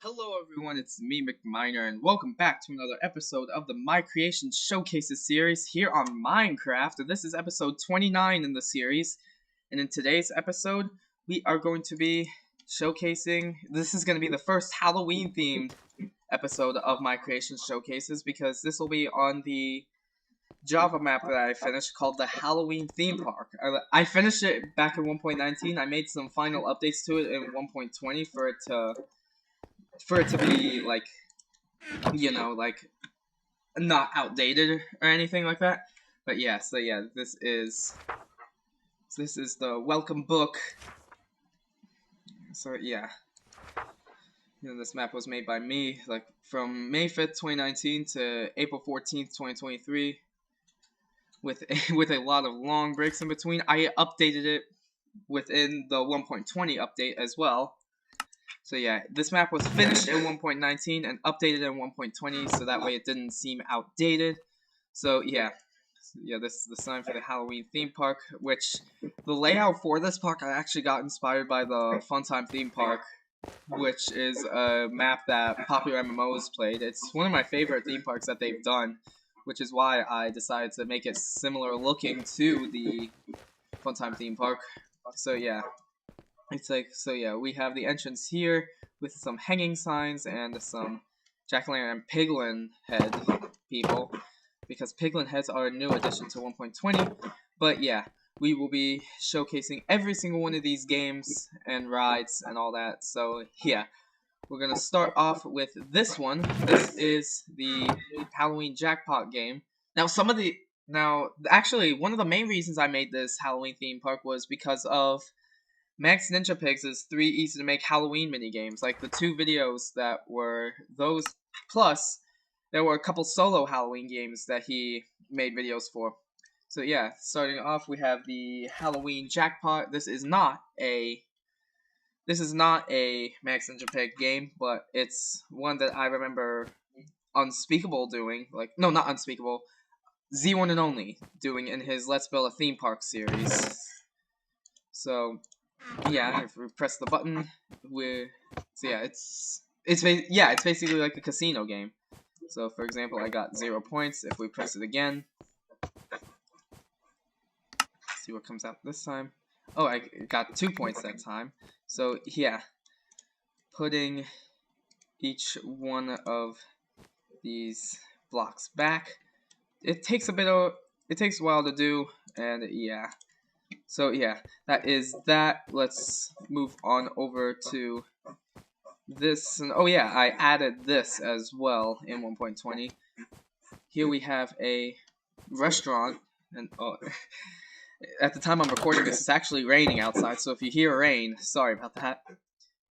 Hello everyone, it's me, McMiner, and welcome back to another episode of the My Creation Showcases series here on Minecraft. And this is episode 29 in the series. And in today's episode, we are going to be showcasing, this is going to be the first Halloween themed episode of My Creation Showcases because this will be on the Java map that I finished called the Halloween Theme Park. I finished it back in 1.19. I made some final updates to it in 1.20 for it to be like not outdated or anything like that. But yeah, so yeah, this is the welcome book. So yeah, this map was made by me, like from May 5th, 2019 to April 14th, 2023, with with a lot of long breaks in between. I updated it within the 1.20 update as well. So yeah, this map was finished in 1.19 and updated in 1.20, so that way it didn't seem outdated. So yeah, this is the sign for the Halloween theme park, which the layout for this park I actually got inspired by the Funtime theme park, which is a map that popular MMOs played. It's one of my favorite theme parks that they've done, which is why I decided to make it similar looking to the Funtime theme park. So yeah. We have the entrance here with some hanging signs and some jack-o'-lantern and piglin head people, because piglin heads are a new addition to 1.20. But yeah, we will be showcasing every single one of these games and rides and all that. So yeah, we're gonna start off with this one. This is the Halloween jackpot game. Actually, one of the main reasons I made this Halloween theme park was because of Max Ninja Pigs' 3 easy to make Halloween minigames. Like the 2 videos that were those, plus there were a couple solo Halloween games that he made videos for. So yeah, starting off we have the Halloween jackpot. This is not a Max Ninja Pig game, but it's one that I remember Unspeakable doing. Like, no, not Unspeakable, Z1 and Only doing in his Let's Build a Theme Park series. So yeah, if we press the button, it's basically like a casino game. So for example, I got 0 points. If we press it again, see what comes out this time. Oh, I got 2 points that time. So yeah, putting each one of these blocks back, it takes a while to do, and yeah. So yeah, that is that. Let's move on over to this. And oh yeah, I added this as well in 1.20. Here we have a restaurant, and at the time I'm recording this, it's actually raining outside, so if you hear rain, sorry about that.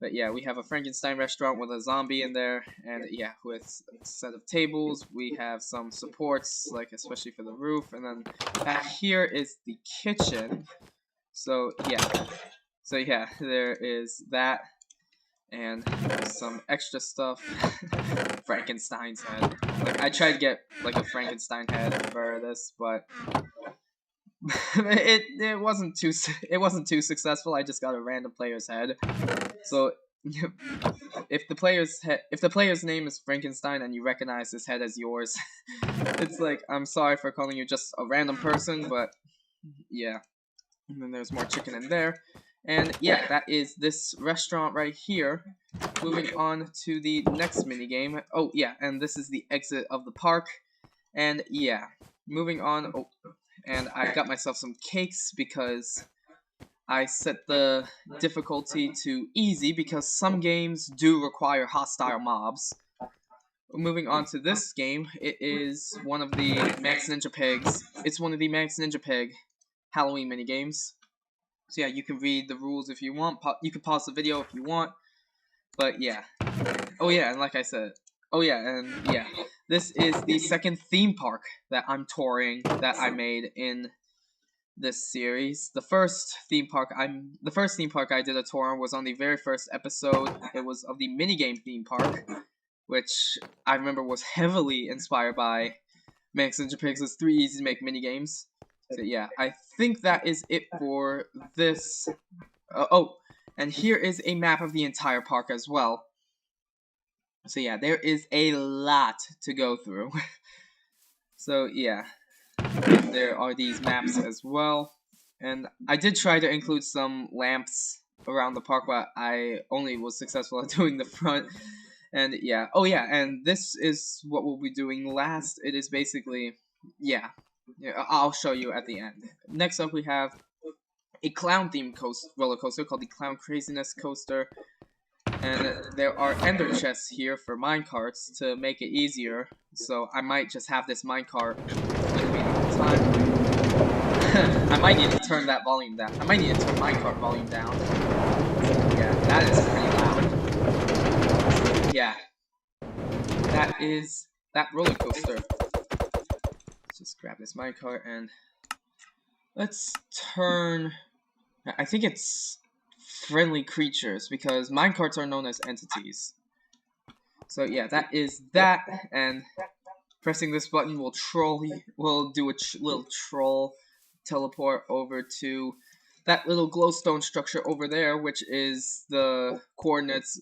But yeah, we have a Frankenstein restaurant with a zombie in there, and yeah, with a set of tables, we have some supports, like especially for the roof, and then back here is the kitchen. So yeah, there is that, and some extra stuff. Frankenstein's head. Like, I tried to get like a Frankenstein head for this, but it wasn't too successful. I just got a random player's head. So if the player's name is Frankenstein and you recognize this head as yours, it's like, I'm sorry for calling you just a random person, but yeah. And then there's more chicken in there. And yeah, that is this restaurant right here. Moving on to the next minigame. Oh yeah, and this is the exit of the park. And yeah, moving on. Oh, and I got myself some cakes because I set the difficulty to easy because some games do require hostile mobs. Moving on to this game, it is one of the Max Ninja Pigs. It's one of the Max Ninja Pig Halloween minigames. So yeah, you can read the rules if you want. You can pause the video if you want. But yeah. Oh yeah, and like I said. Oh yeah, and yeah. This is the second theme park that I'm touring that I made in this series. The first theme park I did a tour on was on the very first episode. It was of the minigame theme park, which I remember was heavily inspired by Max Ninja Pigs' 3 easy to make minigames. So yeah, I think that is it for this. Oh, and here is a map of the entire park as well. So yeah, there is a lot to go through. So yeah, there are these maps as well. And I did try to include some lamps around the park, but I only was successful at doing the front. And yeah, oh yeah, and this is what we'll be doing last. It is basically, yeah, I'll show you at the end. Next up we have a clown themed roller coaster called the Clown Craziness Coaster. And there are ender chests here for minecarts to make it easier. So I might just have this minecart with me all the time. I might need to turn that volume down. I might need to turn minecart volume down. Yeah, that is pretty loud. Yeah, that is that roller coaster. Let's just grab this minecart and let's turn. I think it's friendly creatures because minecarts are known as entities. So yeah, that is that, and pressing this button will do a little troll teleport over to that little glowstone structure over there, which is the coordinates,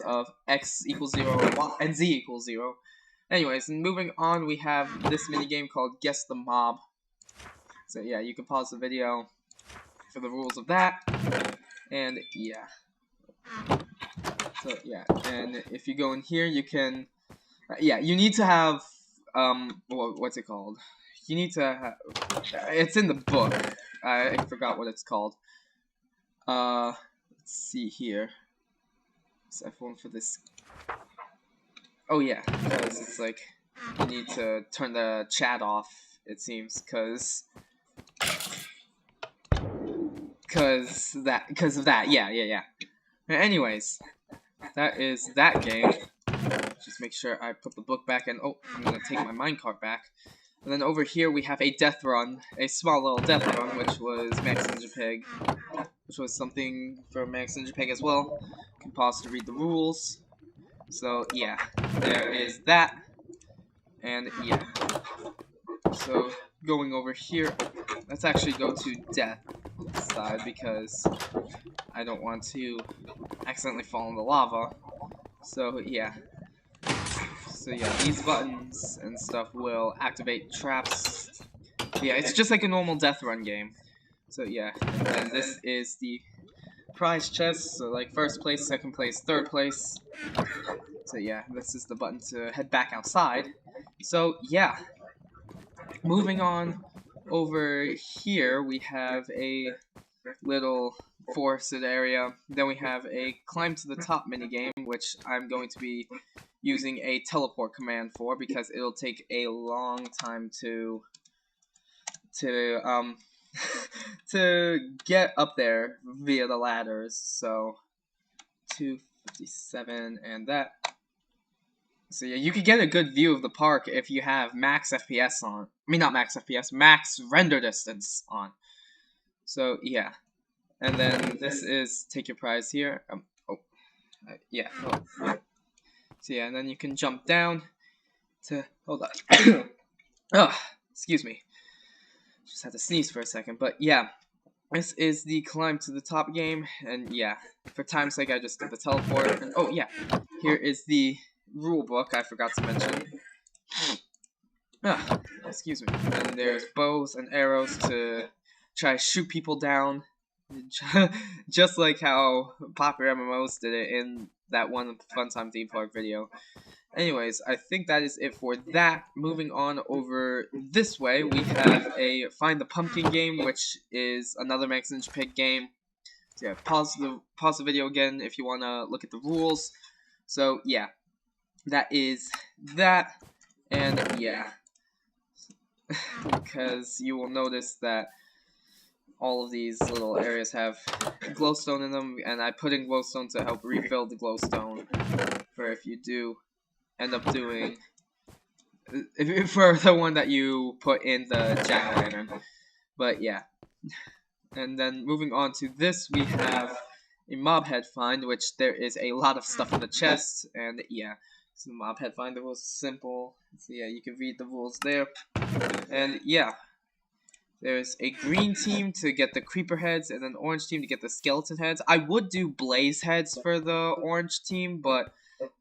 of x equals 0 and z equals 0. Anyways, moving on, we have this mini game called Guess the Mob. So yeah, you can pause the video for the rules of that, and yeah. So yeah, and if you go in here, you can, yeah, you need to have, what's it called? You need to have, it's in the book. I forgot what it's called. Let's see here. Is F1 for this? Oh yeah, because it's like, you need to turn the chat off, it seems, because of that, yeah. Anyways, that is that game. Just make sure I put the book back, and oh, I'm gonna take my minecart back. And then over here we have a death run, a small little death run, which was Max Ninja Pig, which was something for Max Ninja Pig as well. You can pause to read the rules. So yeah, there is that, and yeah. So going over here, let's actually go to death side because I don't want to accidentally fall in the lava. So yeah. So yeah, these buttons and stuff will activate traps. Yeah, it's just like a normal death run game. So yeah, and this is the prize chest. So like first place, second place, third place. So yeah, this is the button to head back outside. So yeah, moving on over here, we have a little forested area. Then we have a climb to the top minigame, which I'm going to be using a teleport command for because it'll take a long time to to get up there via the ladders. So 257 and that. So yeah, you could get a good view of the park if you have max FPS on. I mean, not max FPS, max render distance on. So yeah, and then this is take your prize here. Yeah. So yeah, and then you can jump down to, hold on. Oh, excuse me. Just had to sneeze for a second, but yeah. This is the climb to the top game, and yeah, for time's sake I just did the teleport. And oh yeah, here is the rule book I forgot to mention. Excuse me. And there's bows and arrows to try to shoot people down. Just like how popular MMOs did it in that one Funtime Theme Park video. Anyways, I think that is it for that. Moving on over this way, we have a Find the Pumpkin game, which is another Max Ninja Pig game. So yeah, pause the video again if you want to look at the rules. So yeah, that is that, and yeah, because you will notice that all of these little areas have glowstone in them, and I put in glowstone to help refill the glowstone for if you do end up doing, for the one that you put in the jack-o'-lantern. But yeah, and then moving on to this, we have a mob head find, which there is a lot of stuff in the chest, and yeah, so the mob head find, the rules simple. So yeah, you can read the rules there, and yeah. There's a green team to get the creeper heads, and an orange team to get the skeleton heads. I would do blaze heads for the orange team, but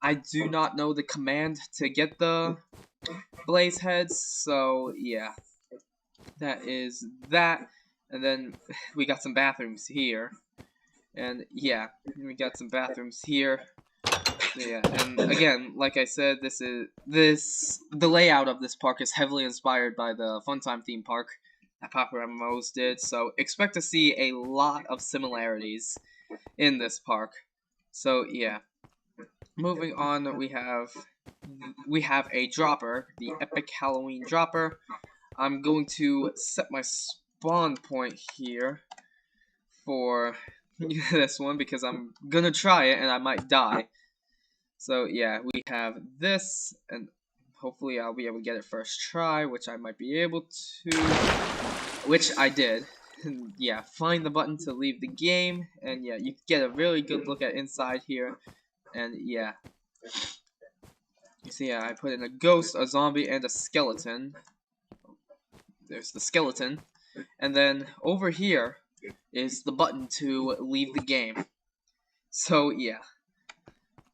I do not know the command to get the blaze heads, so yeah. That is that. And then we got some bathrooms here. And yeah, we got some bathrooms here. Yeah, and again, like I said, the layout of this park is heavily inspired by the Funtime theme park that Popular MMOs did, so expect to see a lot of similarities in this park. So yeah, moving on, we have a dropper, the Epic Halloween dropper. I'm going to set my spawn point here for this one because I'm gonna try it and I might die. So yeah, we have this, and hopefully I'll be able to get it first try, which I might be able to, which I did. And yeah, find the button to leave the game, and yeah, you get a really good look at inside here, and yeah. You see, yeah, I put in a ghost, a zombie, and a skeleton. There's the skeleton. And then over here is the button to leave the game. So yeah.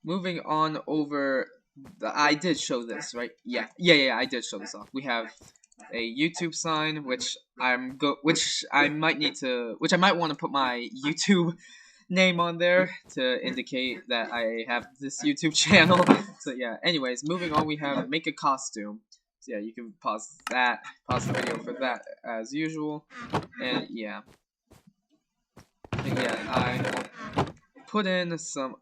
Moving on over, I did show this, right? Yeah, I did show this off. We have a YouTube sign, which I might want to put my YouTube name on there to indicate that I have this YouTube channel. So yeah, anyways, moving on, we have make a costume. So yeah, you can pause the video for that as usual. And yeah. But yeah, I put in some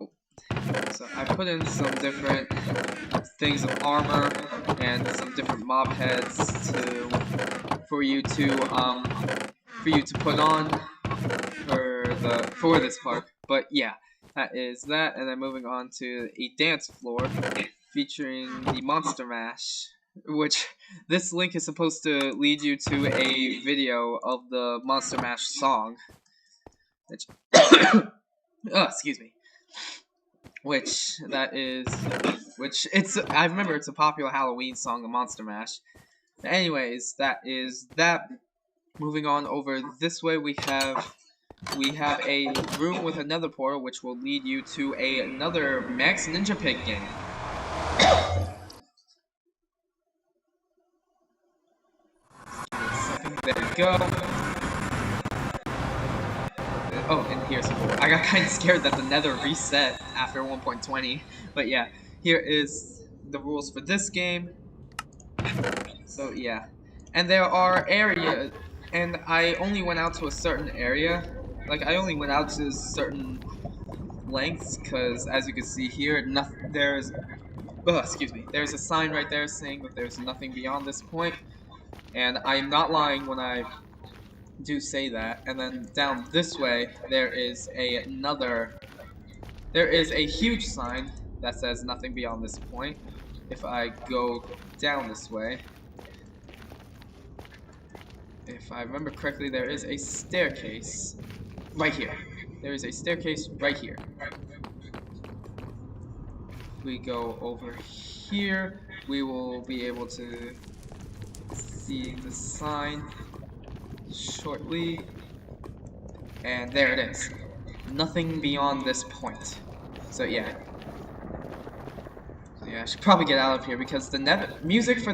different things of armor and some different mob heads for you to put on for this park. But yeah, that is that, and then moving on to a dance floor featuring the Monster Mash, which this link is supposed to lead you to a video of the Monster Mash song. Which excuse me. I remember it's a popular Halloween song, the Monster Mash. Anyways, that is that. Moving on over this way, we have a room with another portal, which will lead you to another Max Ninja Pig game. There we go. Oh, and here's some more. I got kind of scared that the nether reset after 1.20. But yeah, here is the rules for this game. So yeah. And there are areas, and I only went out to a certain area. Like, I only went out to certain lengths, because as you can see here, there's a sign right there saying that there's nothing beyond this point. And I'm not lying when I do say that. And then down this way there is a huge sign that says nothing beyond this point. If I go down this way, if I remember correctly, there is a staircase right here. There is a staircase right here. If we go over here, we will be able to see the sign shortly, and there it is. Nothing beyond this point. So yeah. I should probably get out of here because the music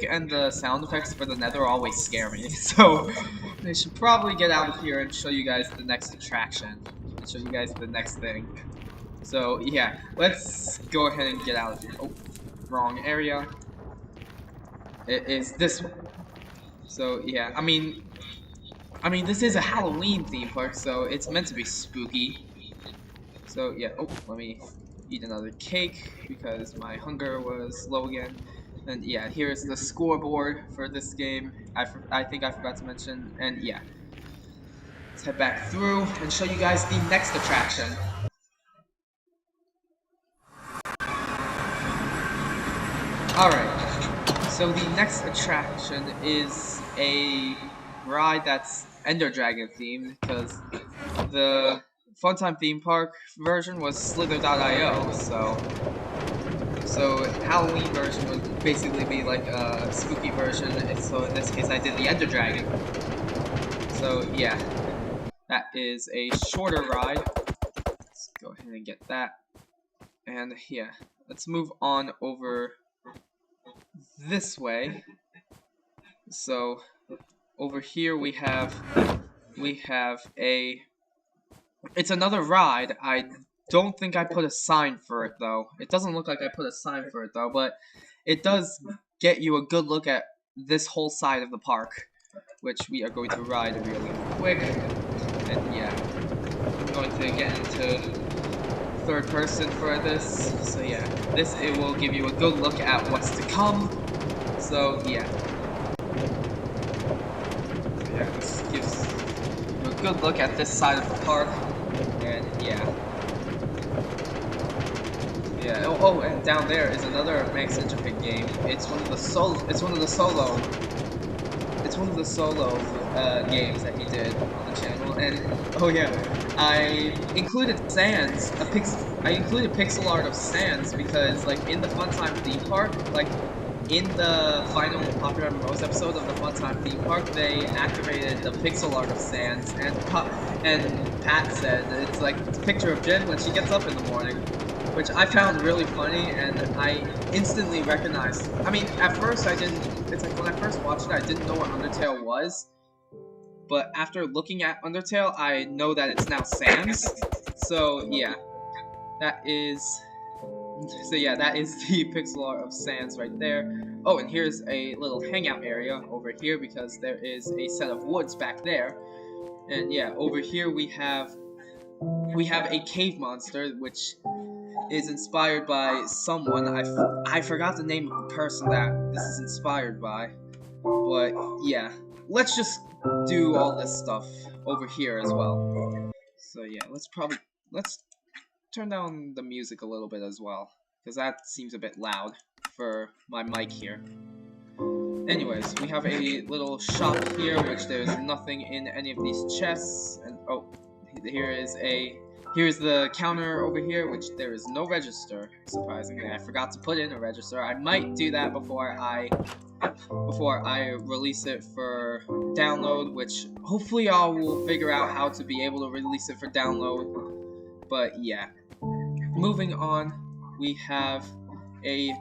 and the sound effects for the nether always scare me. So I should probably get out of here and show you guys the next attraction. Show you guys the next thing. So yeah, let's go ahead and get out of here. Oh, wrong area. It is this one. So yeah, I mean, this is a Halloween theme park, so it's meant to be spooky. So yeah, oh, let me eat another cake because my hunger was low again. And yeah, here's the scoreboard for this game. I think I forgot to mention. And yeah, let's head back through and show you guys the next attraction. Alright, so the next attraction is a ride that's Ender Dragon themed, because the Funtime theme park version was Slither.io, so So Halloween version would basically be like a spooky version. So in this case, I did the Ender Dragon. So yeah, that is a shorter ride. Let's go ahead and get that. And yeah, let's move on over this way. So over here we have a, it's another ride. I don't think I put a sign for it though. It doesn't look like I put a sign for it though, but it does get you a good look at this whole side of the park, which we are going to ride really quick. And yeah, I'm going to get into third person for this. So yeah, it will give you a good look at what's to come. So yeah. This gives you a good look at this side of the park. And yeah. Yeah. Oh, and down there is another Max Ninja Pig game. It's one of the solo games that he did on the channel. And oh yeah, I included I included pixel art of Sans because like in the Funtime theme park, like in the final Popular Most episode of the Funtime theme park, they activated the pixel art of Sans, and Pat said it's like a picture of Jen when she gets up in the morning, which I found really funny, and I instantly recognized. I mean, at first I didn't. It's like when I first watched it, I didn't know what Undertale was, but after looking at Undertale, I know that it's now Sans. So yeah, that is. So yeah, that is the pixel art of Sans right there. Oh, and here's a little hangout area over here because there is a set of woods back there. And yeah, over here we have a cave monster which is inspired by someone. I forgot the name of the person that this is inspired by. But yeah, let's just do all this stuff over here as well. So yeah, let's turn down the music a little bit as well, because that seems a bit loud for my mic here. Anyways, we have a little shop here, which there's nothing in any of these chests, and oh, here's the counter over here, which there is no register. Surprisingly, I forgot to put in a register. I might do that before I release it for download, which hopefully I will figure out how to be able to release it for download. But yeah. Moving on, we have a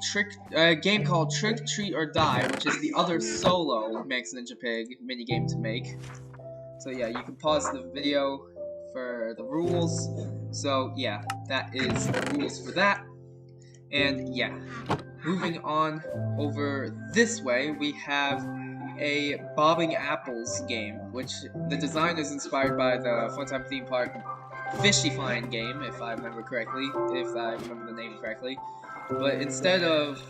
game called Trick, Treat, or Die, which is the other solo Max Ninja Pig minigame to make. So yeah, you can pause the video for the rules. So yeah, that is the rules for that. And yeah, moving on over this way, we have a Bobbing Apples game, which the design is inspired by the Funtime theme park Fishy Fine game, if I remember the name correctly. But instead of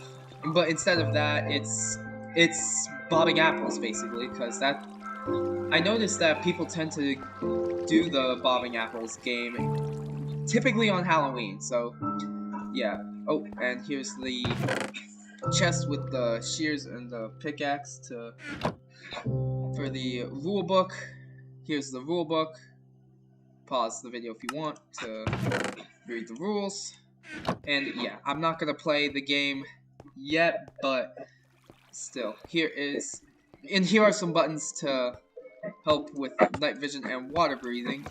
that, it's bobbing apples basically, because I noticed that people tend to do the bobbing apples game typically on Halloween. So yeah. Oh, and here's the chest with the shears and the pickaxe for the rule book. Here's the rule book. Pause the video if you want to read the rules. And yeah, I'm not gonna play the game yet, but still, here are some buttons to help with night vision and water breathing,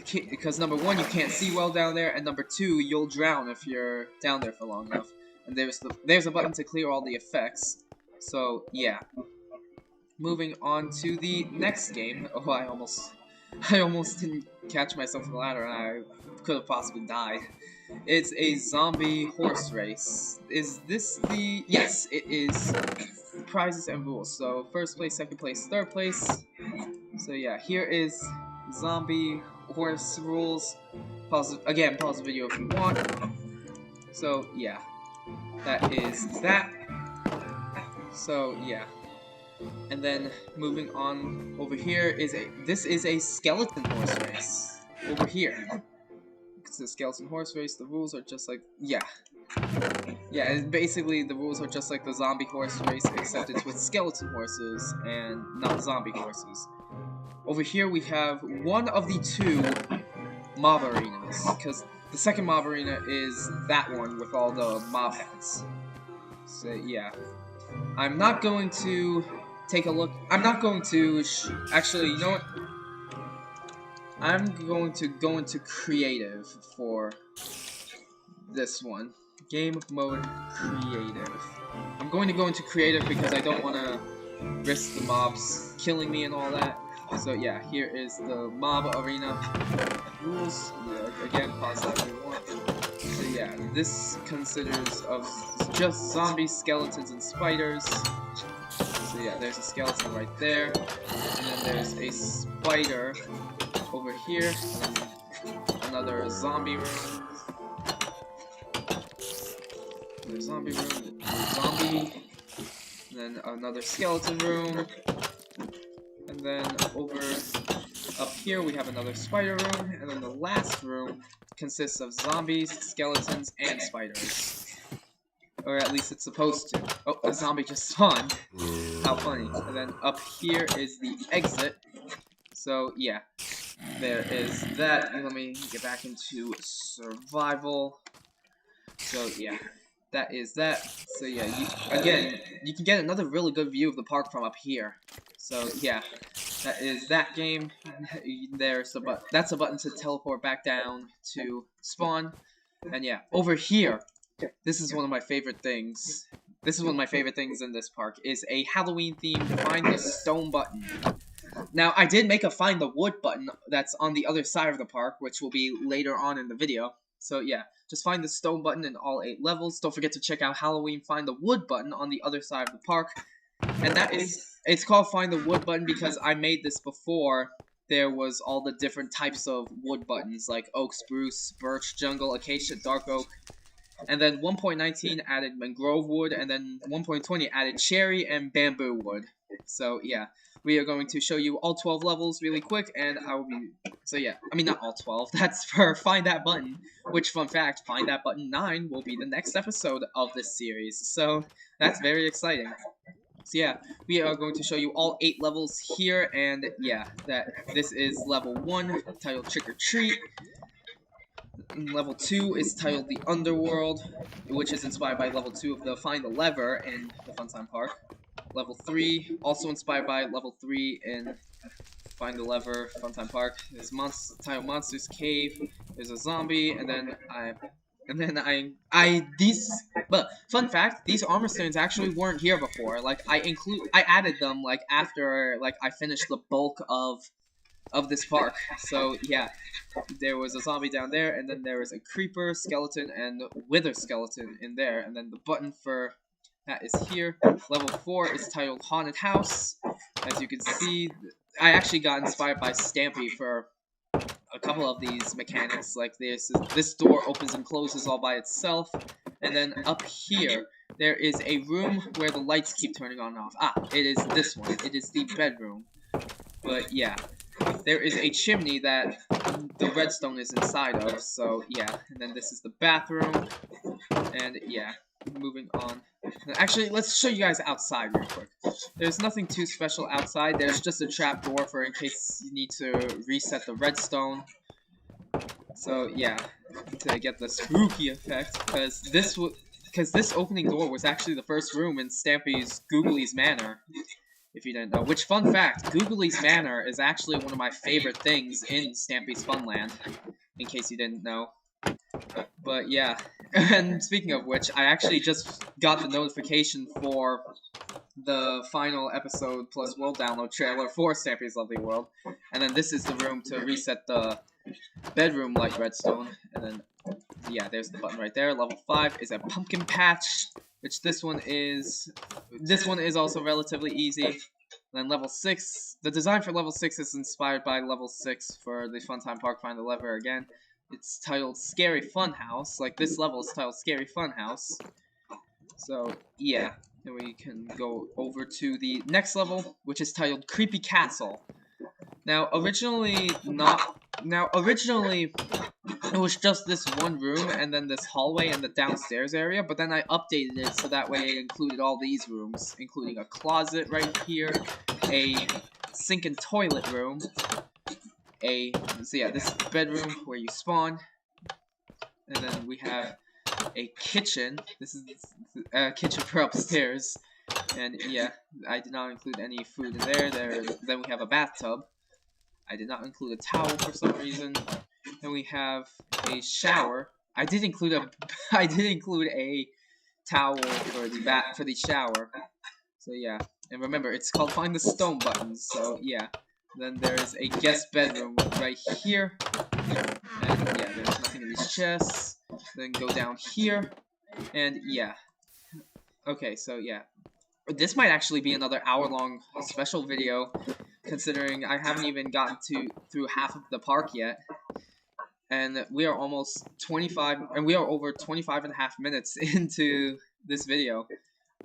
because number one, you can't see well down there, and number two, you'll drown if you're down there for long enough. And there's a button to clear all the effects. So yeah. Moving on to the next game. Oh, I almost didn't catch myself on the ladder, and I could have possibly died. It's a zombie horse race. Is this the... Yes, it is. Prizes and rules. So, first place, second place, third place. So yeah, here is zombie horse rules. Pause the video if you want. So yeah, that is that. So yeah. And then moving on over here this is a skeleton horse race. Over here. It's a skeleton horse race. The rules are just like, yeah. Yeah, and basically the rules are just like the zombie horse race, except it's with skeleton horses and not zombie horses. Over here we have one of the two mob arenas, because the second mob arena is that one with all the mob heads. So yeah, I'm not going to take a look. I'm not going to actually. You know what? I'm going to go into creative for this one. Game mode creative. I'm going to go into creative because I don't want to risk the mobs killing me and all that. So yeah, here is the mob arena rules. Again, pause that if you want. So yeah, this considers of just zombies, skeletons, and spiders. So yeah, there's a skeleton right there, and then there's a spider over here, and another zombie room. Another zombie room, zombie, and then another skeleton room, and then over up here we have another spider room, and then the last room consists of zombies, skeletons, and spiders. Or at least it's supposed to. Oh, a zombie just spawned. How funny. And then up here is the exit. So, yeah. There is that. Let me get back into survival. So, yeah. That is that. So, yeah. Again, you can get another really good view of the park from up here. So, yeah. That is that game. There's a button. That's a button to teleport back down to spawn. And, yeah. Over here. This is one of my favorite things. This is one of my favorite things in this park, is a Halloween themed Find the Stone button. Now, I did make a Find the Wood button that's on the other side of the park, which will be later on in the video. So yeah, just find the stone button in all 8 levels. Don't forget to check out Halloween Find the Wood button on the other side of the park. And that is, it's called Find the Wood button because I made this before there was all the different types of wood buttons, like oak, spruce, birch, jungle, acacia, dark oak. And then 1.19 added mangrove wood, and then 1.20 added cherry and bamboo wood. So yeah, we are going to show you all 12 levels really quick, and I will be... So yeah, I mean not all 12, that's for Find That Button, which fun fact, Find That Button 9 will be the next episode of this series. So that's very exciting. So yeah, we are going to show you all 8 levels here, and yeah, this is level 1, titled Trick or Treat. Level 2 is titled The Underworld, which is inspired by level 2 of the Find the Lever in the Funtime Park. Level 3, also inspired by level 3 in Find the Lever, Funtime Park. There's titled Monsters Cave, there's a zombie, but fun fact, these armor stones actually weren't here before. Like, I added them, like, after, like, I finished the bulk of this park. So yeah, there was a zombie down there, and then there was a creeper, skeleton, and wither skeleton in there, and then the button for that is here. Level 4 is titled Haunted House. As you can see, I actually got inspired by Stampy for a couple of these mechanics. Like this door opens and closes all by itself, and then up here there is a room where the lights keep turning on and off. It is this one. It is the bedroom. But yeah, there is a chimney that the redstone is inside of, so yeah. And then this is the bathroom, and yeah, moving on. Actually, let's show you guys outside real quick. There's nothing too special outside. There's just a trap door for in case you need to reset the redstone. So yeah, to get the spooky effect, because this opening door was actually the first room in Stampy's Googly's Manor. If you didn't know. Which, fun fact, Googly's Manor is actually one of my favorite things in Stampy's Funland, in case you didn't know. But yeah, and speaking of which, I actually just got the notification for the final episode plus world download trailer for Stampy's Lovely World. And then this is the room to reset the bedroom light redstone. And then, yeah, there's the button right there. Level 5 is a pumpkin patch, which this one is also relatively easy. And then level 6, the design for level 6 is inspired by level 6 for the Funtime Park Find the Lever again. It's titled Scary Funhouse. Like, this level is titled Scary Funhouse. So, yeah. Then we can go over to the next level, which is titled Creepy Castle. Now, originally, it was just this one room, and then this hallway and the downstairs area, but then I updated it so that way it included all these rooms, including a closet right here, a sink and toilet room, so yeah, this bedroom where you spawn, and then we have a kitchen. This is a kitchen for upstairs, and yeah, I did not include any food in there. Then we have a bathtub. I did not include a towel for some reason. Then we have a shower. I did include a towel for the shower. So yeah, and remember, it's called Find the Stone Buttons. So yeah, then there's a guest bedroom right here, and yeah, there's nothing in these chests. Then go down here, and yeah. Okay, so yeah, this might actually be another hour-long special video, considering I haven't even gotten through half of the park yet. And we are almost 25, and we are over 25 and a half minutes into this video.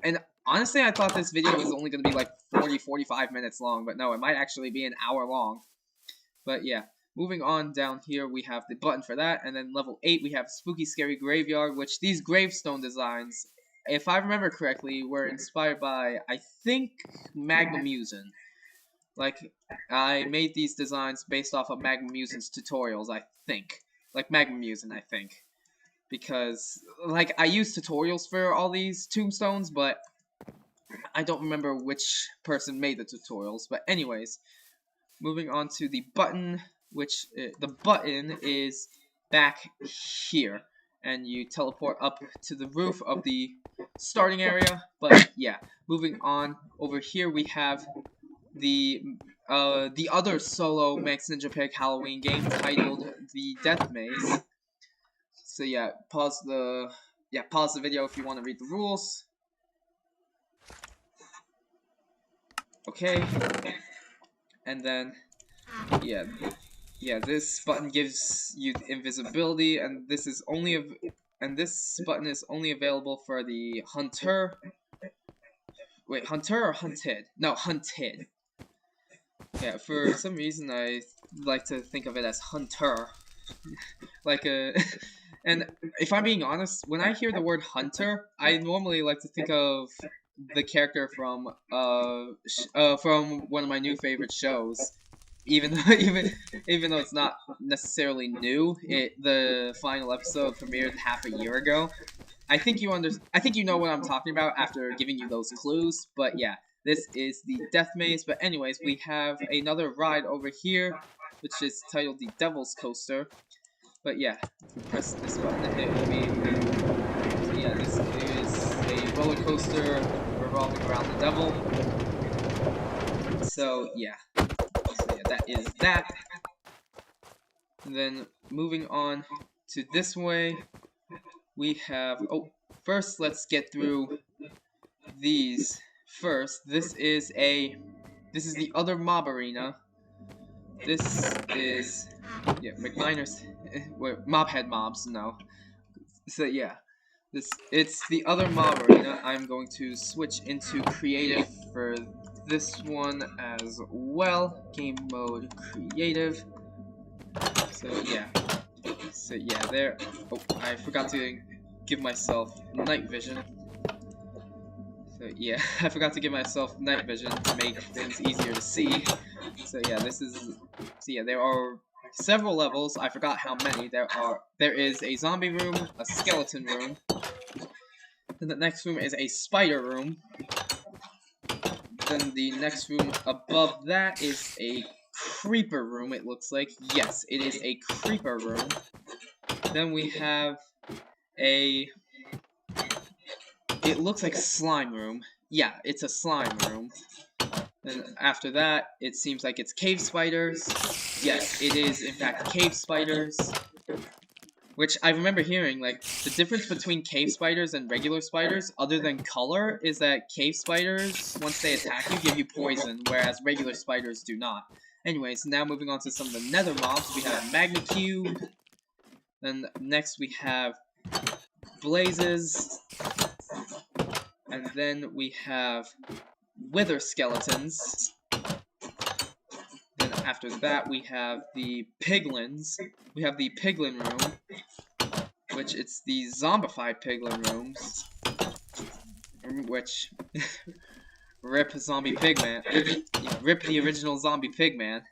And honestly, I thought this video was only going to be like 45 minutes long, but no, it might actually be an hour long. But yeah, moving on down here, we have the button for that, and then level 8, we have Spooky Scary Graveyard, which these gravestone designs, if I remember correctly, were inspired by, I think, Magma Musin. Like, I made these designs based off of Magma Musin's tutorials, I think. Like, Magma Musin, I think. Because, like, I used tutorials for all these tombstones, but I don't remember which person made the tutorials. But anyways, moving on to the button, which, the button is back here. And you teleport up to the roof of the starting area. But, yeah, moving on, over here we have the other solo Max Ninja Pig Halloween game titled The Death Maze. So yeah, pause the video if you want to read the rules. Okay, and then yeah, this button gives you invisibility, and this button is only available for the hunter. Wait, hunter or hunted? No, hunted. Yeah, for some reason I like to think of it as hunter. Like a and if I'm being honest, when I hear the word hunter, I normally like to think of the character from one of my new favorite shows. Even though it's not necessarily new, the final episode premiered half a year ago. I think you know what I'm talking about after giving you those clues, but yeah. This is the Death Maze, but anyways, we have another ride over here, which is titled the Devil's Coaster. But yeah, if you press this button, it will be... So yeah, this is a roller coaster revolving around the devil. So yeah, that is that. And then moving on to this way, we have... Oh, first let's get through these. First, this is the other mob arena. This is McMiner's mob head mobs. No, so yeah, it's the other mob arena. I'm going to switch into creative for this one as well. Game mode creative. So yeah, there. Oh, I forgot to give myself night vision. So yeah, I forgot to give myself night vision to make things easier to see. So yeah, there are several levels. I forgot how many. There is a zombie room, a skeleton room, then the next room is a spider room. Then the next room above that is a creeper room, it looks like. Yes, it is a creeper room. Then we have it looks like slime room. Yeah, it's a slime room. Then after that, it seems like it's cave spiders. Yes, it is in fact cave spiders. Which I remember hearing, like, the difference between cave spiders and regular spiders, other than color, is that cave spiders, once they attack you, give you poison, whereas regular spiders do not. Anyways, now moving on to some of the nether mobs, we have Magma Cube. Then next we have Blazes. And then we have Wither Skeletons. Then after that, we have the Piglins. We have the Piglin room, which it's the zombified Piglin rooms. Which, rip Zombie Pigman. Rip the original Zombie Pigman.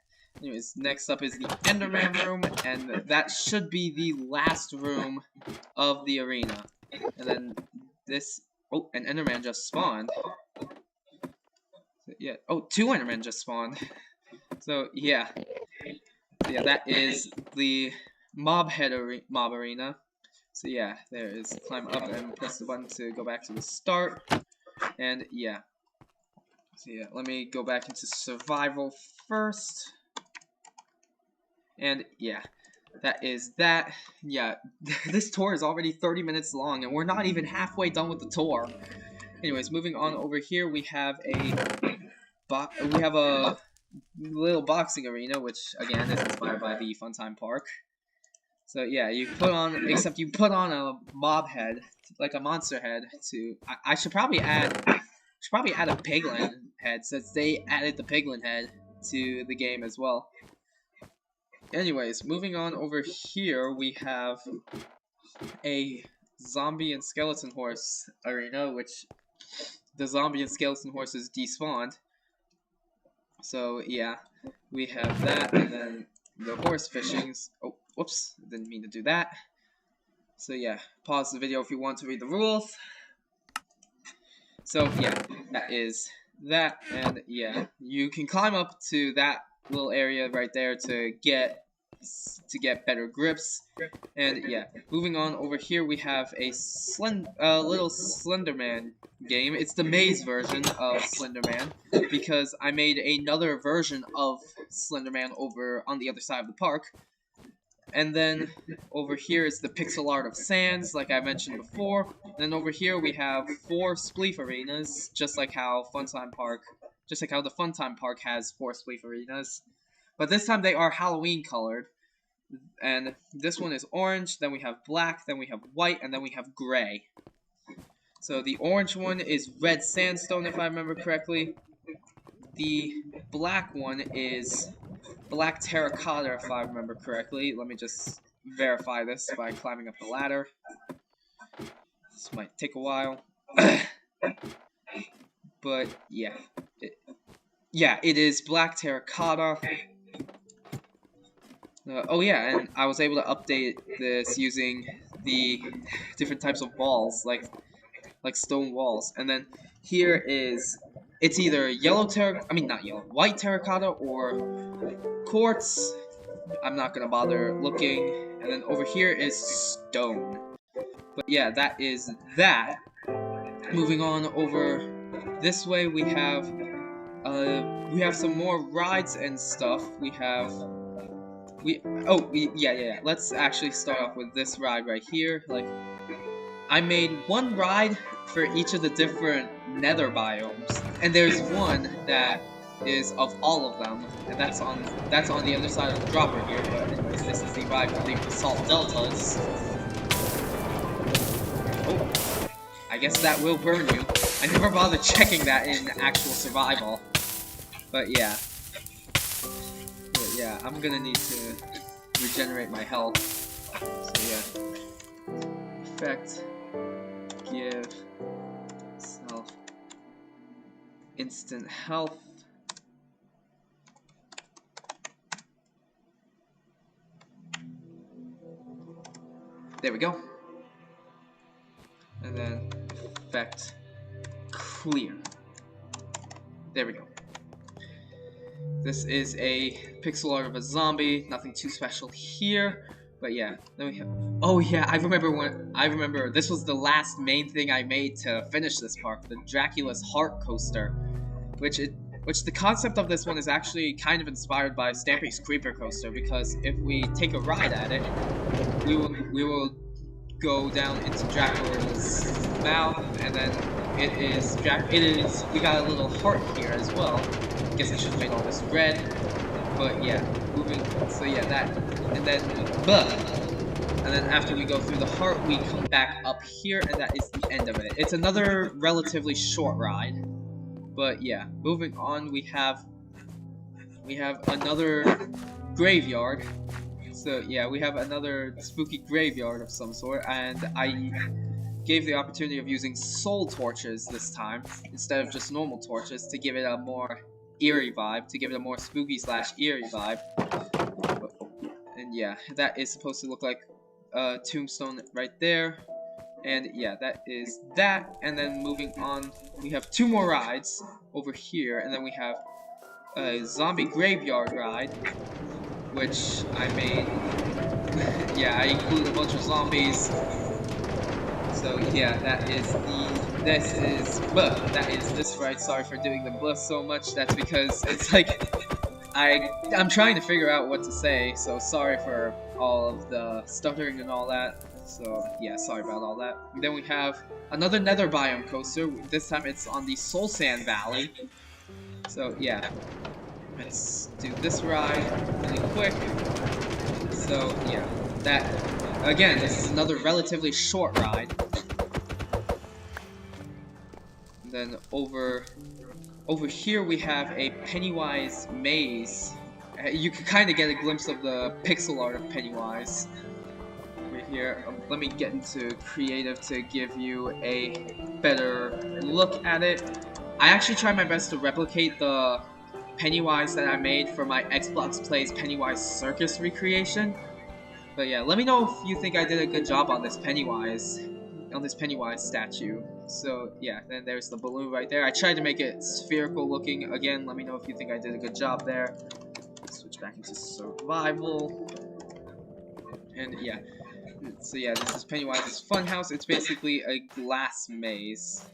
Anyways, next up is the Enderman room, and that should be the last room of the arena. And then this... Oh, an Enderman just spawned. Yeah. Oh, 2 Endermen just spawned. So, yeah. So, yeah, that is the mob arena. So, yeah, there is climb up and press the button to go back to the start. And, yeah. So, yeah, let me go back into survival first. And, yeah. That is that. Yeah, this tour is already 30 minutes long, and we're not even halfway done with the tour. Anyways, moving on over here, we have a little boxing arena, which again is inspired by the Funtime Park. So yeah, you put on a mob head, like a monster head. I should probably add a piglin head, since they added the piglin head to the game as well. Anyways, moving on over here, we have a zombie and skeleton horse arena, which the zombie and skeleton horses despawned. So yeah, we have that, and then the horse fishings. Oh, whoops, didn't mean to do that. So yeah, pause the video if you want to read the rules. So yeah, that is that, and yeah, you can climb up to that little area right there to get better grips. And yeah, moving on over here, we have a little Slenderman game. It's the maze version of Slenderman, because I made another version of Slenderman over on the other side of the park. And then over here is the pixel art of Sands, like I mentioned before. And then over here we have 4 Spleef arenas, just like how the Funtime Park has 4 Spleef arenas. But this time they are Halloween colored. And this one is orange, then we have black, then we have white, and then we have gray. So the orange one is red sandstone, if I remember correctly. The black one is black terracotta, if I remember correctly. Let me just verify this by climbing up the ladder. This might take a while. But yeah. It is black terracotta. Oh yeah, and I was able to update this using the different types of walls, like stone walls. And then here is, it's either white terracotta or quartz. I'm not gonna bother looking. And then over here is stone. But yeah, that is that. Moving on over this way, we have some more rides and stuff. Let's actually start off with this ride right here. Like, I made one ride for each of the different nether biomes, and there's one that is of all of them, and that's on the other side of the dropper here. But anyways, this is the ride for the Basalt Deltas. Oh, I guess that will burn you. I never bothered checking that in actual survival, but yeah. Yeah, I'm gonna need to regenerate my health. So yeah. Effect. Give self instant health. There we go. And then effect clear. There we go. This is a pixel art of a zombie, nothing too special here, but yeah. Then we have, oh yeah, I remember this was the last main thing I made to finish this park, the Dracula's Heart Coaster, which the concept of this one is actually kind of inspired by Stampy's Creeper Coaster, because if we take a ride at it, we will go down into Dracula's mouth, and then we got a little heart here as well. I guess I should have made all this red, but yeah, so yeah, that, and then after we go through the heart, we come back up here, and that is the end of it. It's another relatively short ride, but yeah, moving on, we have another graveyard. So yeah, we have another spooky graveyard of some sort, and I gave the opportunity of using soul torches this time, instead of just normal torches, to give it a more eerie vibe, to give it a more spooky / eerie vibe. And yeah, that is supposed to look like a tombstone right there. And yeah, that is that. And then moving on, we have 2 more rides over here, and then we have a zombie graveyard ride, which I made. Yeah, I include a bunch of zombies. So yeah, that is this ride. Sorry for doing the blah so much. That's because it's like I'm trying to figure out what to say. So sorry for all of the stuttering and all that. So yeah, sorry about all that. And then we have another Nether biome coaster. This time it's on the Soul Sand Valley. So yeah, let's do this ride really quick. So yeah, that again, this is another relatively short ride. And then over here we have a Pennywise maze. You can kind of get a glimpse of the pixel art of Pennywise right here. Let me get into creative to give you a better look at it. I actually tried my best to replicate the Pennywise that I made for my Xbox Plays Pennywise Circus recreation. But yeah, let me know if you think I did a good job on this Pennywise statue. So yeah, then there's the balloon right there. I tried to make it spherical looking. Again, let me know if you think I did a good job there. Switch back into survival. And yeah, so yeah, this is Pennywise's Funhouse. It's basically a glass maze,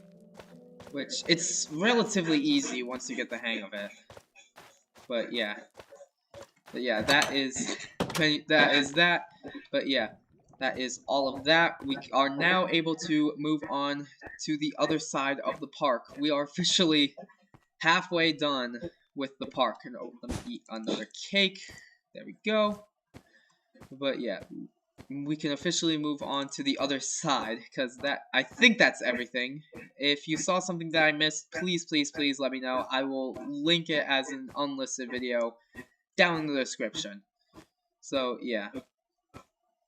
which it's relatively easy once you get the hang of it. But yeah, that is that. But yeah, that is all of that. We are now able to move on to the other side of the park. We are officially halfway done with the park. And oh, let me eat another cake. There we go. But yeah, we can officially move on to the other side, because I think that's everything. If you saw something that I missed, please let me know. I will link it as an unlisted video down in the description. So yeah,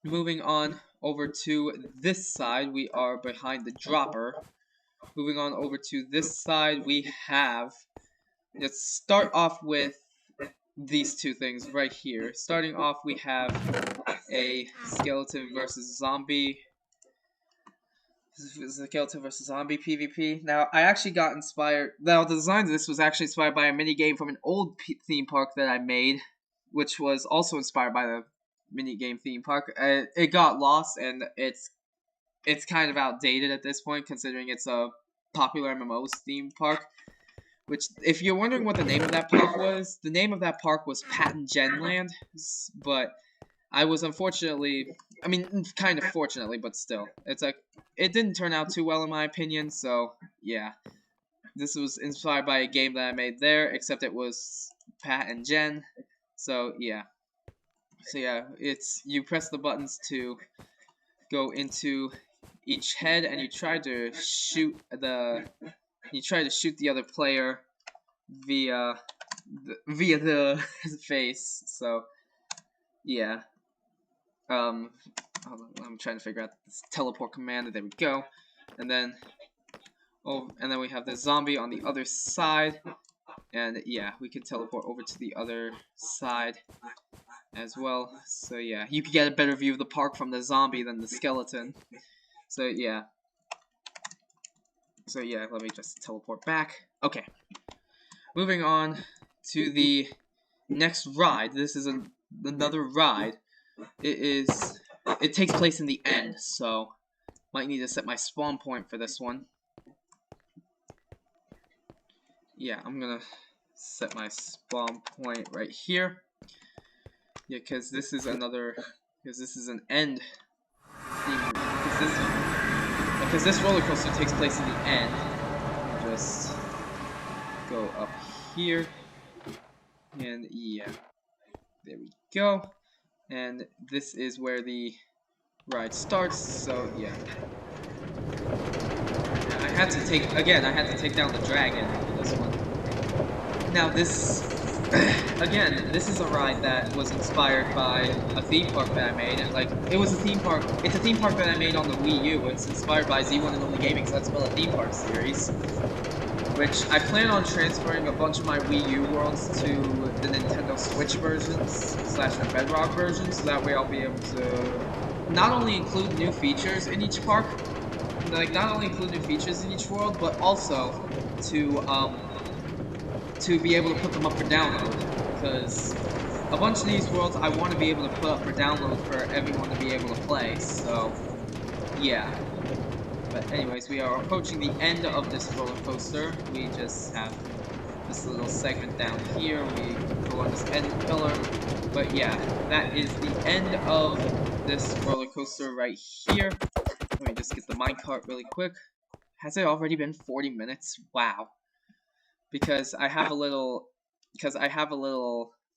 moving on over to this side, we are behind the dropper. Moving on over to this side, we have, let's start off with these two things right here. Starting off, we have a skeleton versus zombie PvP. Now, I actually got inspired. Now, the design of this was actually inspired by a minigame from an old theme park that I made, which was also inspired by the minigame theme park. It got lost, and it's kind of outdated at this point, considering it's a popular MMO's theme park. Which, if you're wondering what the name of that park was, the name of that park was Pat and Jen Land, but I was unfortunately, I mean, kind of fortunately, but still, it didn't turn out too well in my opinion, so yeah. This was inspired by a game that I made there, except it was Pat and Jen, so yeah. So yeah, you press the buttons to go into each head, and you try to shoot the other player via the face. So yeah, I'm trying to figure out this teleport command. There we go. And then we have the zombie on the other side, and yeah, we can teleport over to the other side as well. So yeah, you can get a better view of the park from the zombie than the skeleton. So yeah, let me just teleport back. Okay, moving on to the next ride. This is another ride. It takes place in the end, so might need to set my spawn point for this one. Yeah, I'm gonna set my spawn point right here. Yeah, because this is an end theme. Because this roller coaster takes place in the end. Just go up here, and yeah, there we go. And this is where the ride starts. So yeah, I had to take down the dragon for this one. Now this is a ride that was inspired by a theme park that I made. It's a theme park that I made on the Wii U. It's inspired by Z1 and Only Gaming's Let's Build a Theme Park series. which I plan on transferring a bunch of my Wii U worlds to the Nintendo Switch versions / the Bedrock version, so that way I'll be able to not only include new features in each park, like not only include new features in each world, but also to be able to put them up for download, because a bunch of these worlds I want to be able to put up for download for everyone to be able to play. So yeah. But anyways, we are approaching the end of this roller coaster. We just have this little segment down here. We go on this end pillar. But yeah, that is the end of this roller coaster right here. Let me just get the minecart really quick. Has it already been 40 minutes? Wow. Because I have a little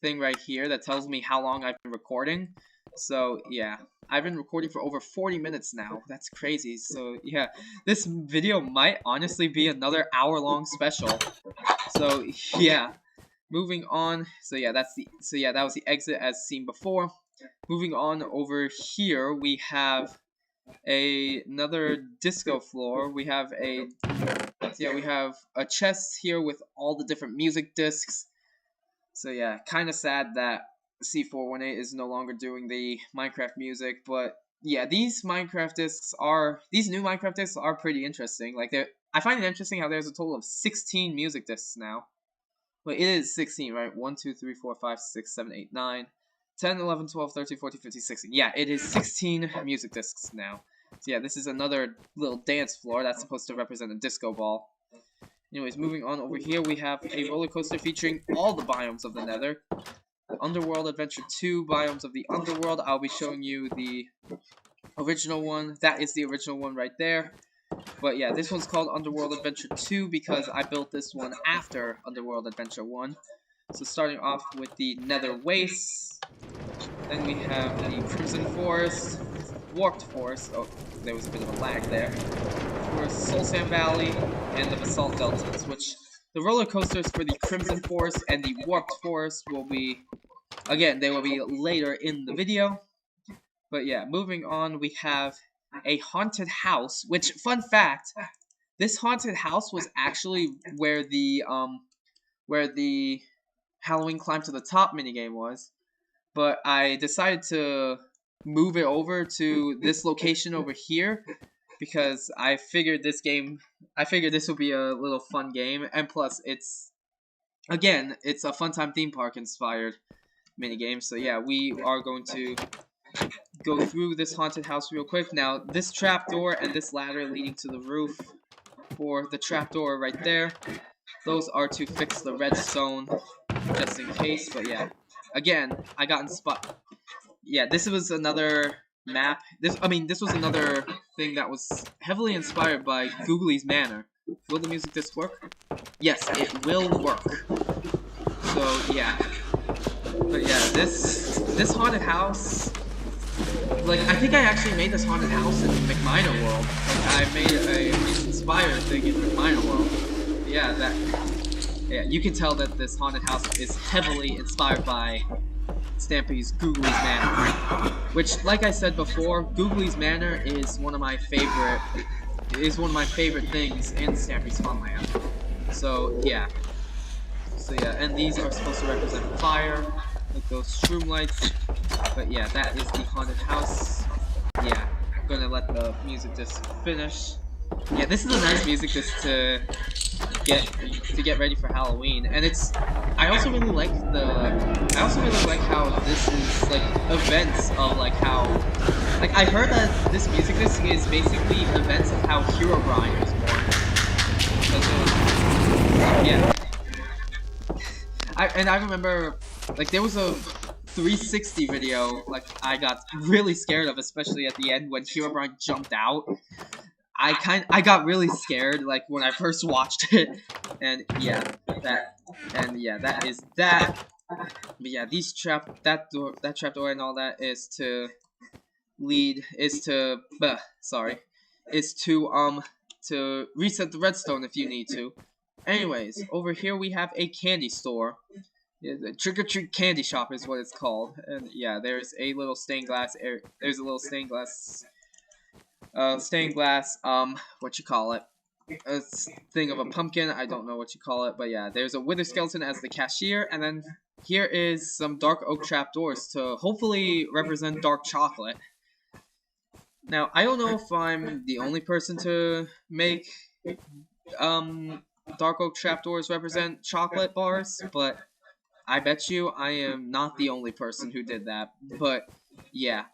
thing right here that tells me how long I've been recording. So yeah, I've been recording for over 40 minutes now. That's crazy. So yeah, this video might honestly be another hour-long special. So yeah, moving on. So yeah, that was the exit as seen before. Moving on over here, we have another disco floor. We have a chest here with all the different music discs. So yeah, kind of sad that C418 is no longer doing the Minecraft music, but yeah, these new Minecraft discs are pretty interesting. Like I find it interesting how there's a total of 16 music discs now. Well, it is 16, right? 1, 2, 3, 4, 5, 6, 7, 8, 9, 10, 11, 12, 13, 14, 15, 16. Yeah, it is 16 music discs now. So yeah, this is another little dance floor that's supposed to represent a disco ball. Anyways, moving on over here, we have a roller coaster featuring all the biomes of the Nether. Underworld Adventure 2, Biomes of the Underworld. I'll be showing you the original one. That is the original one right there. But yeah, this one's called Underworld Adventure 2 because I built this one after Underworld Adventure 1. So starting off with the Nether Wastes. Then we have the Crimson Forest, Warped Forest. Oh, there was a bit of a lag there. Forest, Soul Sand Valley, and the Basalt Deltas, which the roller coasters for the Crimson Forest and the Warped Forest will be, again, they will be later in the video. But yeah, moving on, we have a haunted house, which, fun fact, this haunted house was actually where the Halloween Climb to the Top minigame was. But I decided to move it over to this location over here because I figured this would be a little fun game, and plus it's a Funtime theme park inspired minigame. So yeah, we are going to go through this haunted house real quick. Now, this trapdoor and this ladder leading to the roof, for the trapdoor right there, those are to fix the redstone, just in case. But yeah, again, I got inspired. Yeah, this was another map. This was another thing that was heavily inspired by Googly's Manor. Will the music disc work? Yes, it will work. So yeah, but yeah, this haunted house. Like, I think I actually made this haunted house in McMiner World. Like, I made a inspired thing in McMiner World. Yeah, you can tell that this haunted house is heavily inspired by Stampy's Googly's Manor. Which, like I said before, Googly's Manor is one of my favorite things in Stampy's Funland. So yeah, and these are supposed to represent fire, like those shroom lights. But yeah, that is the haunted house. Yeah, I'm gonna let the music disc finish. Yeah, this is a nice music disc to get ready for Halloween, and I also really like how this is like events of like how, like, I heard that this music disc is basically events of how Herobrine was born. Yeah. I remember, like, there was a 360 video, like, I got really scared of, especially at the end when Herobrine jumped out. I got really scared, like, when I first watched it, and yeah, that is that. But yeah, that trapdoor and all that is to reset the redstone if you need to. Anyways, over here we have a candy store. Yeah, the Trick or Treat Candy Shop is what it's called, and yeah, there's a little stained glass what you call it, a thing of a pumpkin. I don't know what you call it, but yeah, there's a wither skeleton as the cashier, and then here is some dark oak trapdoors to hopefully represent dark chocolate. Now, I don't know if I'm the only person to make um dark oak trapdoors represent chocolate bars, but I bet you I am not the only person who did that. But yeah.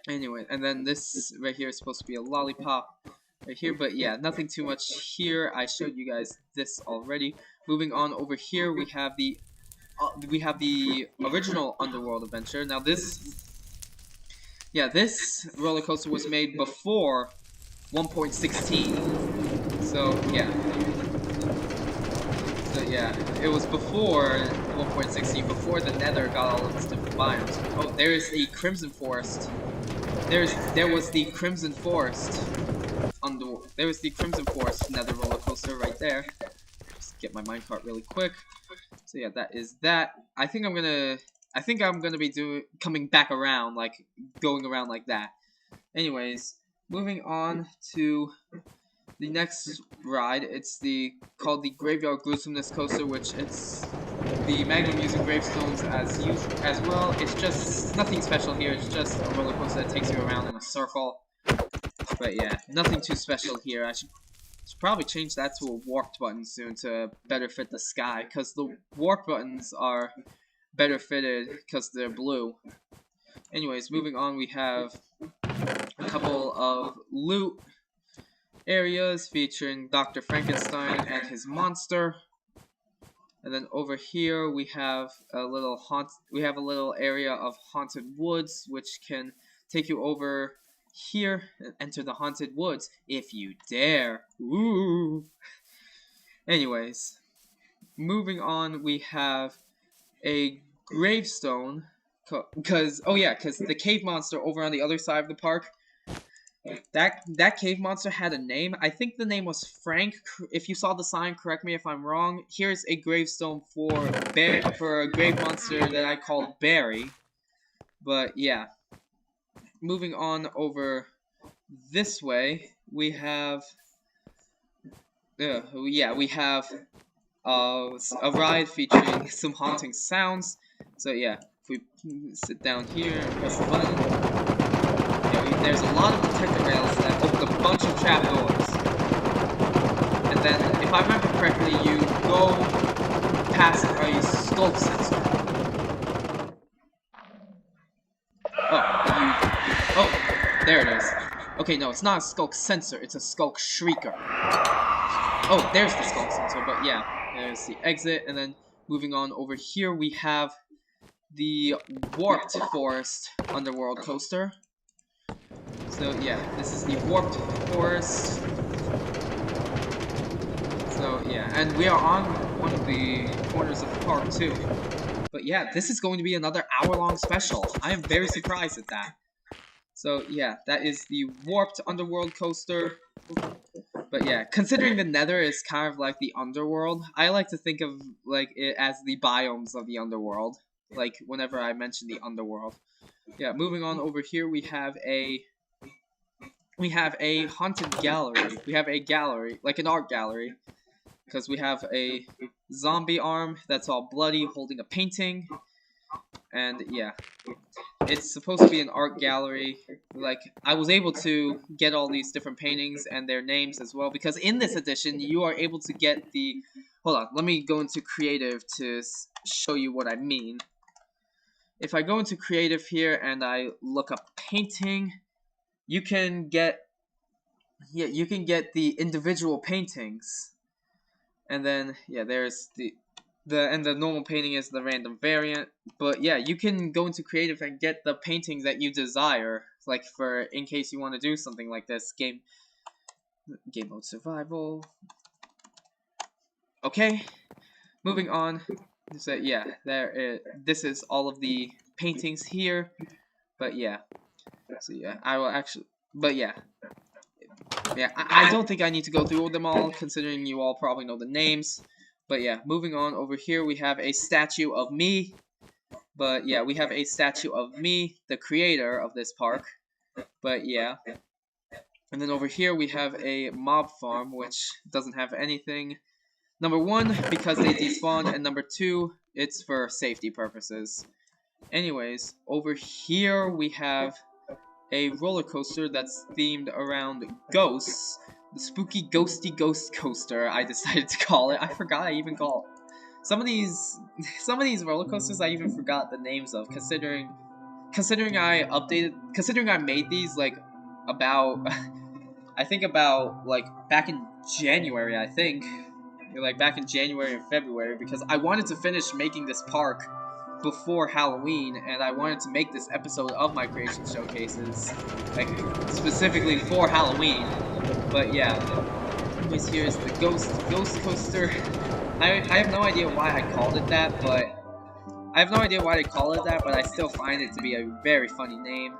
Anyway, and then this right here is supposed to be a lollipop right here, but yeah, nothing too much here. I showed you guys this already. Moving on over here, we have the original Underworld adventure. Now this roller coaster was made before 1.16. So yeah, it was before 1.16, before the Nether got all of its different biomes. Oh, there is the Crimson Forest. There was the Crimson Forest there was the Crimson Forest Nether roller coaster right there. Just get my minecart really quick. So yeah, that is that. I think I'm gonna be coming back around, like going around like that. Anyways, moving on to the next ride. It's called the Graveyard Gruesomeness Coaster, which it's the Magnum using gravestones as well. It's just nothing special here. It's just a roller coaster that takes you around in a circle. But yeah, nothing too special here. I should probably change that to a warped button soon to better fit the sky, because the warped buttons are better fitted because they're blue. Anyways, moving on, we have a couple of loot areas featuring Dr. Frankenstein and his monster. And then over here we have a little area of haunted woods, which can take you over here and enter the haunted woods if you dare. Ooh. Anyways, moving on, we have a gravestone, because the cave monster over on the other side of the park, that cave monster had a name. I think the name was Frank. If you saw the sign, correct me if I'm wrong. Here's a gravestone for a grave monster that I called Barry. But yeah, moving on over this way, we have we have a ride featuring some haunting sounds. So yeah, if we sit down here and press the button, there's a lot of detector rails that open a bunch of trapdoors. And then, if I remember correctly, you go past a skulk sensor. Oh, there it is. Okay, no, it's not a skulk sensor, it's a skulk shrieker. Oh, there's the skulk sensor, but yeah, there's the exit, and then moving on over here, we have the Warped Forest Underworld coaster. So yeah, this is the Warped Forest. So yeah, and we are on one of the corners of the park too. But yeah, this is going to be another hour-long special. I am very surprised at that. So yeah, that is the Warped Underworld coaster. But yeah, considering the Nether is kind of like the underworld, I like to think of like it as the biomes of the underworld. Like whenever I mention the underworld. Yeah, moving on over here, we have a haunted gallery. We have a gallery, like an art gallery, because we have a zombie arm that's all bloody holding a painting. And yeah, it's supposed to be an art gallery. Like, I was able to get all these different paintings and their names as well, because in this edition you are able to get the... Hold on, let me go into creative to show you what I mean. If I go into creative here and I look up painting, you can get the individual paintings. And then yeah, there's the normal painting is the random variant. But yeah, you can go into creative and get the paintings that you desire, like for in case you want to do something like this. Game mode survival. Okay, moving on. So yeah, this is all of the paintings here. But yeah, so yeah, I will actually. But yeah. Yeah, I don't think I need to go through them all, considering you all probably know the names. But yeah, moving on over here, we have a statue of me. But yeah, we have a statue of me, the creator of this park. But yeah. And then over here we have a mob farm, which doesn't have anything. Number 1, because they despawn, and number 2, it's for safety purposes. Anyways, over here we have a roller coaster that's themed around ghosts. The spooky ghosty ghost coaster, I decided to call it. I forgot I even called some of these roller coasters. I even forgot the names of, considering I made these like about I think about like back in January. I think like back in January and February, because I wanted to finish making this park before Halloween, and I wanted to make this episode of my creation showcases like specifically for Halloween. But yeah, anyways, here's the ghost coaster. I have no idea why I called it that, but I still find it to be a very funny name.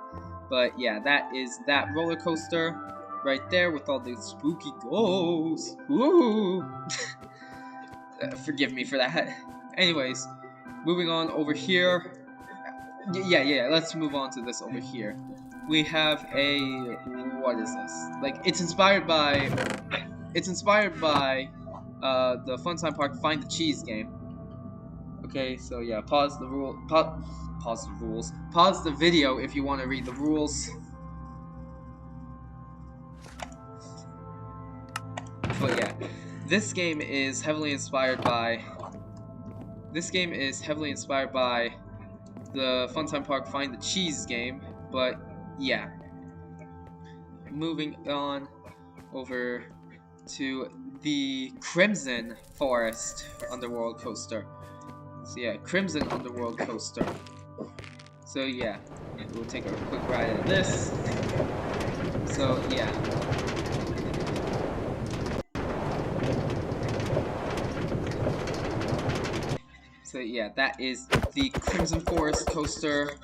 But yeah, that is that roller coaster right there with all the spooky ghosts. Woo! Forgive me for that. Anyways, moving on over here. Yeah, let's move on to this over here. We have a... what is this? Like, it's inspired by the Funtime Park Find the Cheese game. Okay, so yeah, pause the video if you want to read the rules. But yeah, this game is heavily inspired by the Funtime Park Find the Cheese game. But yeah, moving on over to the Crimson Forest Underworld Coaster. So yeah, Crimson Underworld Coaster. So yeah, we'll take a quick ride at this. So yeah. So yeah, that is the Crimson Forest Coaster.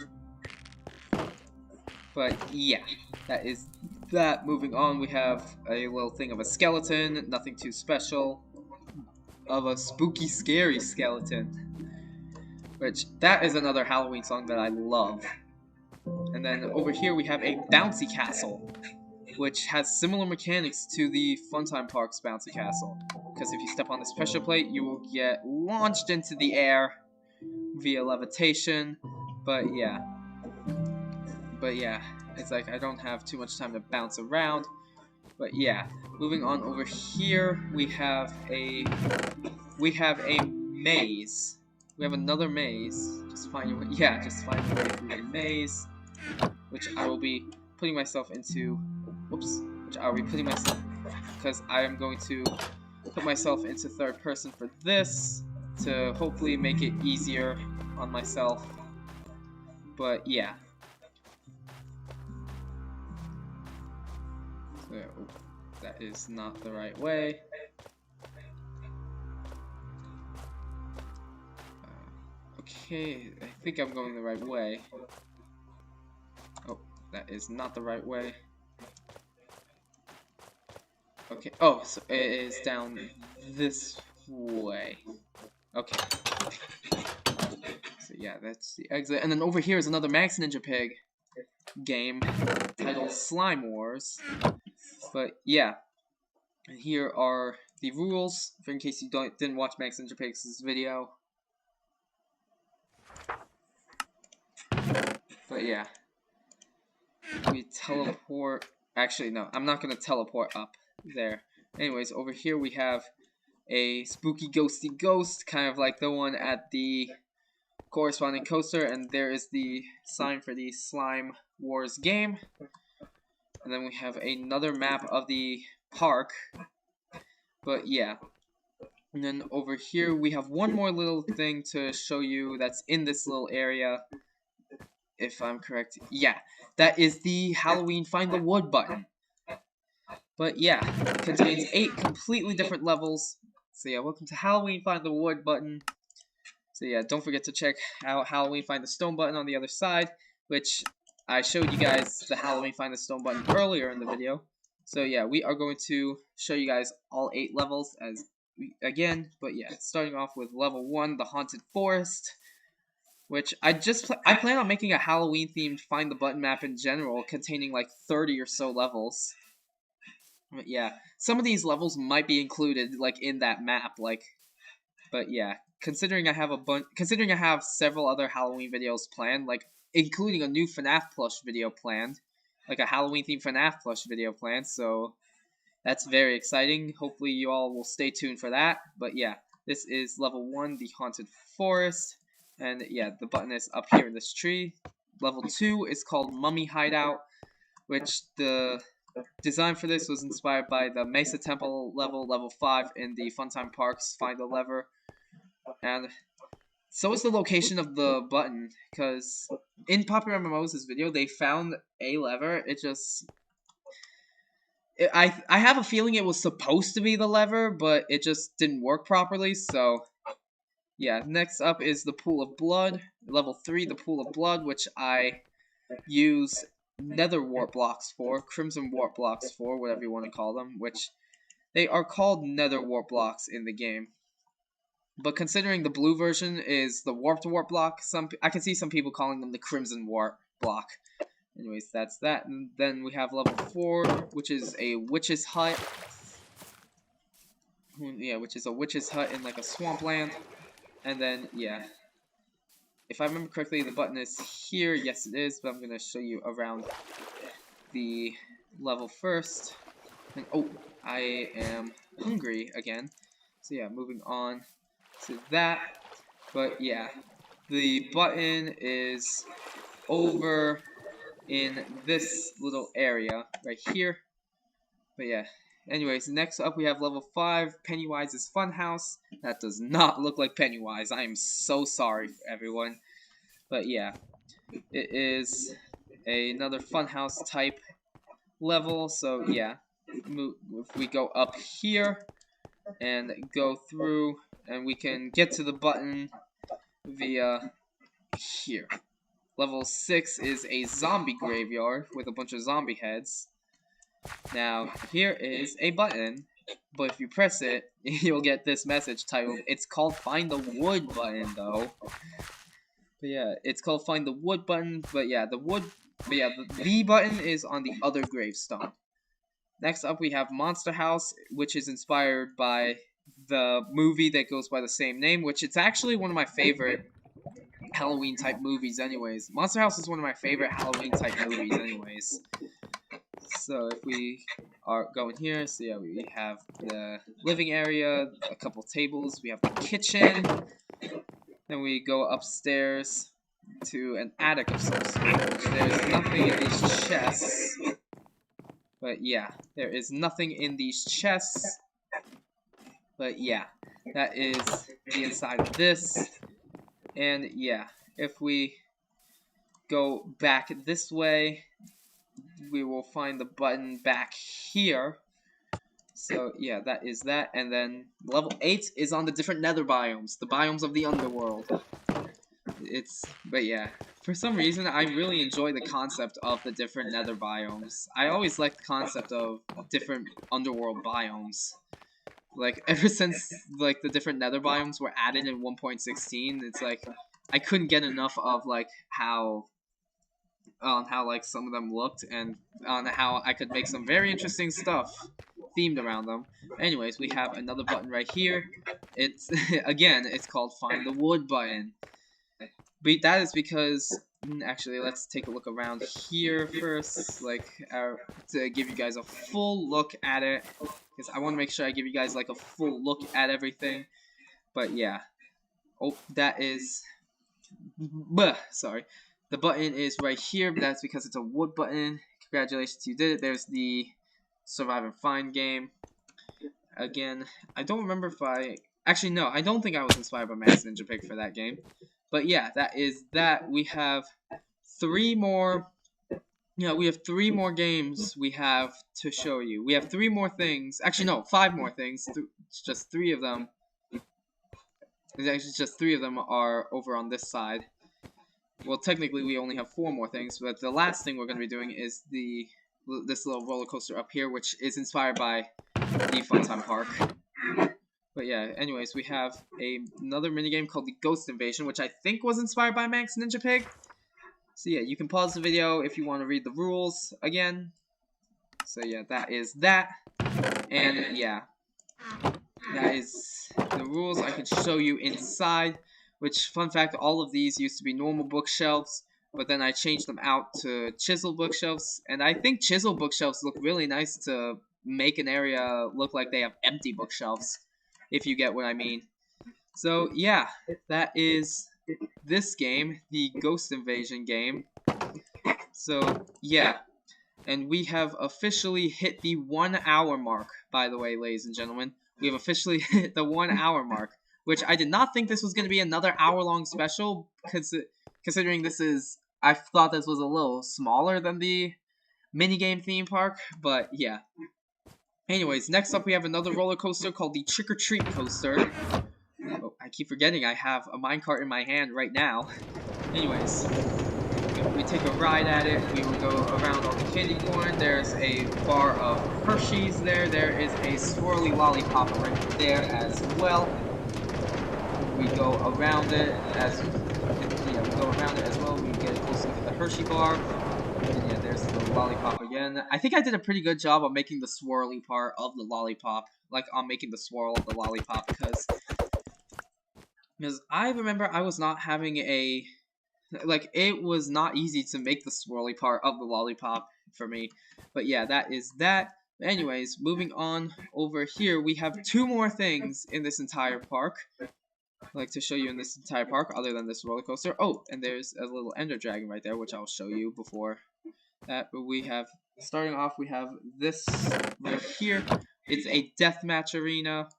But yeah, that is that. Moving on, we have a little thing of a skeleton, nothing too special. Of a spooky, scary skeleton. Which, that is another Halloween song that I love. And then over here we have a bouncy castle, which has similar mechanics to the Funtime Park's bouncy castle. Because if you step on this pressure plate, you will get launched into the air via levitation. But yeah, it's like I don't have too much time to bounce around. But yeah, moving on over here, we have a maze. We have another maze. Just find your way through the maze, which I will be putting myself into. Because I am going to put myself into third person for this to hopefully make it easier on myself. But yeah. So, that is not the right way. Okay, I think I'm going the right way. Oh, that is not the right way. Okay, oh, so it is down this way. Okay. So yeah, that's the exit. And then over here is another Max Ninja Pig game titled Slime Wars. But yeah, and here are the rules, for in case you didn't watch Max Ninja Pig's video. But yeah, we teleport. Actually, no, I'm not gonna teleport up there. Anyways, over here we have a spooky ghosty ghost, kind of like the one at the corresponding coaster, and there is the sign for the Slime Wars game. And then we have another map of the park. But yeah. And then over here we have one more little thing to show you that's in this little area. If I'm correct. Yeah, that is the Halloween Find the Wood button. But yeah, it contains 8 completely different levels. So yeah, welcome to Halloween Find the Wood button. So yeah, don't forget to check out Halloween Find the Stone button on the other side, which I showed you guys the Halloween Find the Stone button earlier in the video. So yeah, we are going to show you guys all 8 levels again. But yeah, starting off with level 1, the Haunted Forest. Which I plan on making a Halloween themed Find the Button map in general, containing like 30 or so levels. But yeah, some of these levels might be included like in that map, like. But yeah, considering I have several other Halloween videos planned, like including a new FNAF plush video planned, like a Halloween themed FNAF plush video planned. So that's very exciting. Hopefully you all will stay tuned for that. But yeah, this is level 1, the Haunted Forest. And yeah, the button is up here in this tree. Level 2 is called Mummy Hideout, which the design for this was inspired by the Mesa Temple level 5 in the Funtime Parks Find a Lever. And so is the location of the button, because in Popular MMOs' video, they found a lever. I have a feeling it was supposed to be the lever, but it just didn't work properly, so yeah. Next up is the Pool of Blood, level 3, the Pool of Blood, which I use nether wart blocks for, crimson wart blocks for, whatever you want to call them, which they are called nether wart blocks in the game. But considering the blue version is the warped wart block, I can see some people calling them the crimson wart block. Anyways, that's that. And then we have level 4, which is a witch's hut. Yeah, which is a witch's hut in like a swampland. And then, yeah. If I remember correctly, the button is here. Yes, it is, but I'm going to show you around the level first. And, oh, I am hungry again. So yeah, moving on to that. But yeah, the button is over in this little area right here. But yeah, anyways, next up we have level 5, Pennywise's Funhouse. That does not look like Pennywise. I am so sorry for everyone. But yeah, it is another Funhouse type level. So yeah, if we go up here and go through, and we can get to the button via here. Level 6 is a zombie graveyard with a bunch of zombie heads. Now, here is a button, but if you press it, you'll get this message titled, it's called Find the Wood button, though. But yeah, it's called Find the Wood button, but yeah, the button is on the other gravestone. Next up, we have Monster House, which is inspired by the movie that goes by the same name, which it's actually one of my favorite Halloween type movies anyways. Monster House is one of my favorite Halloween type movies anyways. So if we are going here, so yeah, we have the living area, a couple tables, we have the kitchen, then we go upstairs to an attic of some sort. There's nothing in these chests. But yeah, there is nothing in these chests. But yeah, that is the inside of this. And yeah, if we go back this way, we will find the button back here. So yeah, that is that. And then level 8 is on the different nether biomes, the biomes of the underworld. But yeah, for some reason I really enjoy the concept of the different nether biomes. I always liked the concept of different underworld biomes. Like, ever since, like, the different nether biomes were added in 1.16, it's like, I couldn't get enough of, like, how, like, some of them looked, and on how I could make some very interesting stuff themed around them. Anyways, we have another button right here. It's, again, it's called Find the Wood button. But that is because, actually, let's take a look around here first, like, to give you guys a full look at it. Because I want to make sure I give you guys, like, a full look at everything. But, yeah. Oh, that is... sorry. The button is right here, but that's because it's a wood button. Congratulations, you did it. There's the Survive and Find game. Again, I don't remember if I... Actually, no, I don't think I was inspired by Max Ninja Pig for that game. But, yeah, that is that. We have 3 more... Yeah, we have 3 more games we have to show you. We have 3 more things. Actually, no, 5 more things. It's just 3 of them. It's actually just 3 of them are over on this side. Well, technically, we only have 4 more things, but the last thing we're going to be doing is this little roller coaster up here, which is inspired by the Funtime Park. But yeah, anyways, we have another minigame called the Ghost Invasion, which I think was inspired by Max Ninja Pig. So yeah, you can pause the video if you want to read the rules again. So yeah, that is that. And yeah, that is the rules. I can show you inside, which, fun fact, all of these used to be normal bookshelves, but then I changed them out to chisel bookshelves, and I think chisel bookshelves look really nice to make an area look like they have empty bookshelves, if you get what I mean. So yeah, that is this game, the Ghost Invasion game. So yeah, and we have officially hit the 1 hour mark, by the way, ladies and gentlemen. We have officially hit the 1 hour mark, which I did not think this was going to be another hour-long special, considering this is... I thought this was a little smaller than the minigame theme park, but yeah. Anyways, next up we have another roller coaster called the Trick or Treat coaster. Oh, I keep forgetting I have a minecart in my hand right now. Anyways, we take a ride at it. We will go around on the candy corn. There's a bar of Hershey's there. There is a swirly lollipop right there as well. We go around it as we go around it as well. We get a close look at the Hershey bar. And yeah, there's the lollipop again. I think I did a pretty good job on making the swirly part of the lollipop. Like, on making the swirl of the lollipop, because I remember I was not having a... Like, it was not easy to make the swirly part of the lollipop for me. But yeah, that is that. Anyways, moving on over here, we have 2 more things in this entire park. I'd like to show you in this entire park, other than this roller coaster. Oh, and there's a little ender dragon right there, which I'll show you before that. But we have, starting off, we have this right here. It's a deathmatch arena.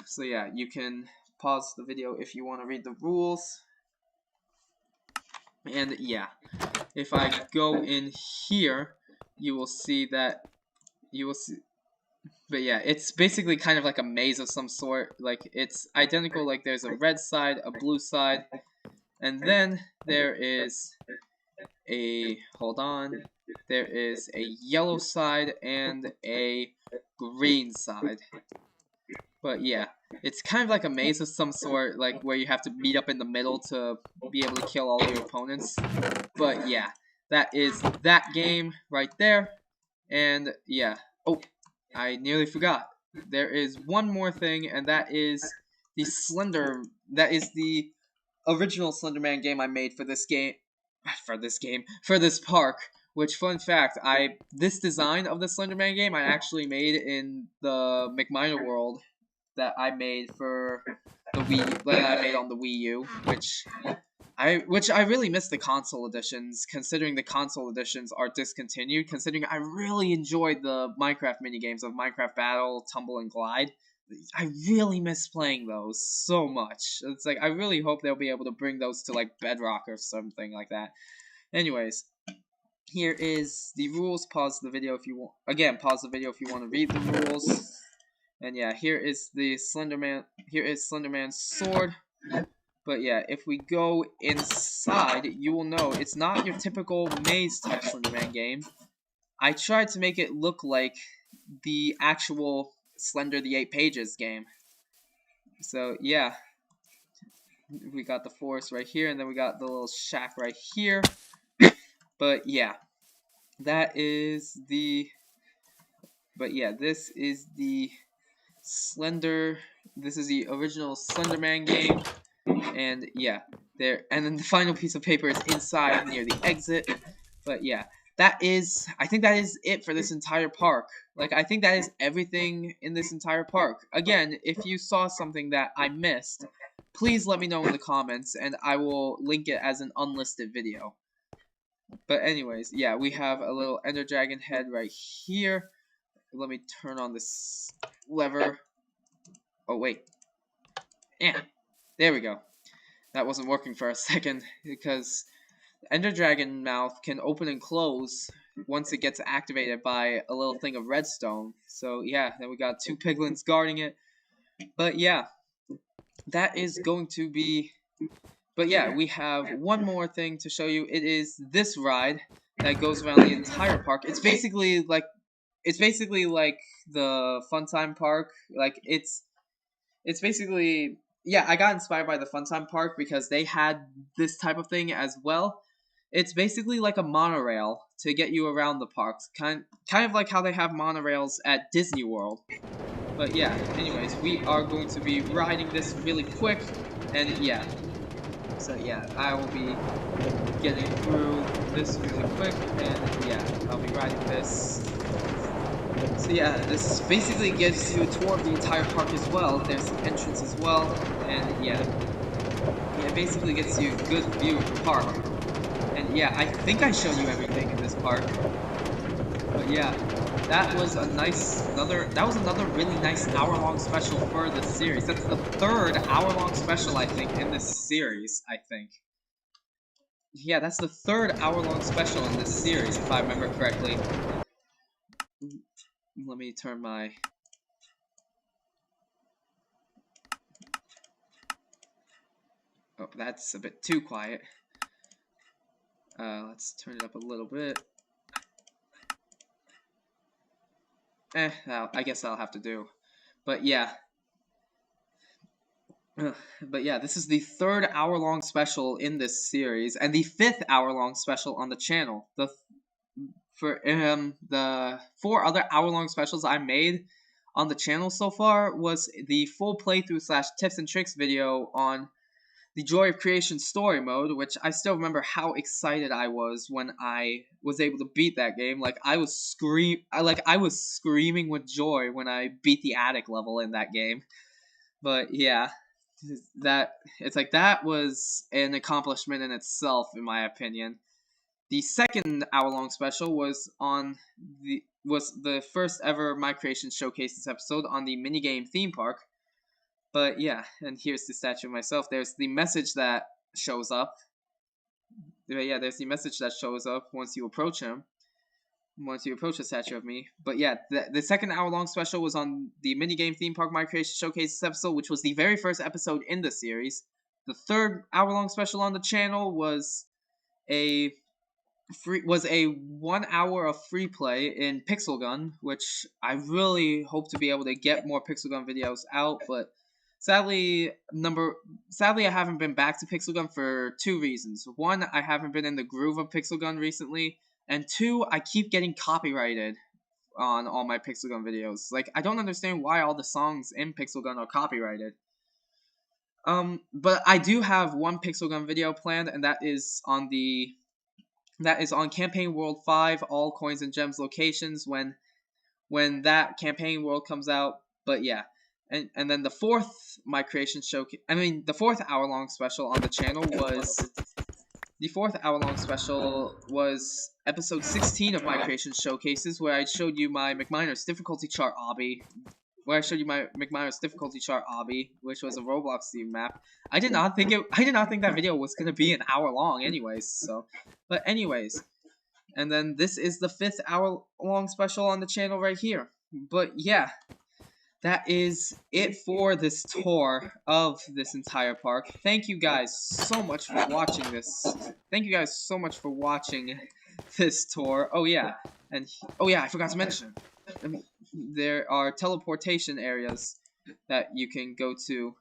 So yeah, you can pause the video if you want to read the rules. And yeah, if I go in here, you will see that, but yeah, it's basically kind of like a maze of some sort. Like, it's identical, like there's a red side, a blue side, and then there is there is a yellow side and a green side. But yeah, it's kind of like a maze of some sort, like where you have to meet up in the middle to be able to kill all your opponents. But yeah, that is that game right there. And yeah, oh, I nearly forgot. There is one more thing, and that is the original Slenderman game I made for this park. Which, fun fact, this design of the Slenderman game I actually made in the McMiner world that I made for the that I made on the Wii U, which I really miss the console editions, considering the console editions are discontinued, considering I really enjoyed the Minecraft minigames of Minecraft Battle, Tumble, and Glide. I really miss playing those so much. It's like, I really hope they'll be able to bring those to, like, Bedrock or something like that. Anyways, here is the rules. Pause the video if you want. Again, pause the video if you want to read the rules. And yeah, here is Slenderman's sword. But yeah, if we go inside, you will know it's not your typical maze-type Slenderman game. I tried to make it look like the actual Slender the 8 Pages game. So yeah, we got the forest right here, and then we got the little shack right here. But yeah, that is the... But yeah, this is the this is the original Slenderman game. And yeah, and then the final piece of paper is inside near the exit. But yeah, I think that is it for this entire park. Like, I think that is everything in this entire park. Again, if you saw something that I missed, please let me know in the comments, and I will link it as an unlisted video. But anyways, yeah, we have a little Ender Dragon head right here. Let me turn on this lever. Oh, wait. Yeah, there we go. That wasn't working for a second, because Ender Dragon mouth can open and close once it gets activated by a little thing of redstone. So yeah, then we got 2 piglins guarding it. But yeah, that is going to be... But yeah, we have one more thing to show you. It is this ride that goes around the entire park. It's basically like the Funtime Park. Like, it's basically... Yeah, I got inspired by the Funtime Park because they had this type of thing as well. it's basically like a monorail to get you around the parks, kind of like how they have monorails at Disney World. But yeah, anyways, we are going to be riding this really quick, and yeah. So yeah, I will be getting through this really quick, and yeah, I'll be riding this. So yeah, this basically gives you a tour of the entire park as well. There's the entrance as well, and yeah, it basically gets you a good view of the park. And yeah, I think I showed you everything in this park. But yeah, that was another really nice hour-long special for the series. That's the third hour-long special, I think, in this series, I think. Yeah, that's the third hour-long special in this series, if I remember correctly. Let me turn my... Oh, that's a bit too quiet. Let's turn it up a little bit. I guess that'll have to do. But yeah. But yeah, this is the third hour-long special in this series, and the fifth hour-long special on the channel. The 4 other hour-long specials I made on the channel so far was the full playthrough / tips and tricks video on the Joy of Creation story mode, which I still remember how excited I was when I was able to beat that game. Like I was screaming with joy when I beat the attic level in that game. But yeah, that was an accomplishment in itself, in my opinion. The second hour-long special was the first ever My Creation Showcases episode on the minigame theme park. But yeah, and here's the statue of myself. There's the message that shows up. Yeah, there's the message that shows up once you approach him. Once you approach the statue of me. But yeah, the second hour-long special was on the minigame theme park My Creation Showcases episode, which was the very first episode in the series. The third hour-long special on the channel was a 1 hour of free play in Pixel Gun, which I really hope to be able to get more Pixel Gun videos out, but sadly I haven't been back to Pixel Gun for 2 reasons. 1, I haven't been in the groove of Pixel Gun recently, and 2, I keep getting copyrighted on all my Pixel Gun videos. Like, I don't understand why all the songs in Pixel Gun are copyrighted. But I do have one Pixel Gun video planned, and that is on Campaign World 5, all coins and gems locations when that campaign world comes out. But yeah. And then the fourth the fourth hour-long special on the channel was episode 16 of My Creation Showcases, where I showed you my McMiner's difficulty chart obby. Which was a Roblox theme map. I did not think that video was gonna be an hour long, anyways. But anyways, and then this is the 5th hour-long special on the channel right here. But yeah, that is it for this tour of this entire park. Thank you guys so much for watching this. Thank you guys so much for watching this tour. Oh yeah, I forgot to mention. There are teleportation areas that you can go to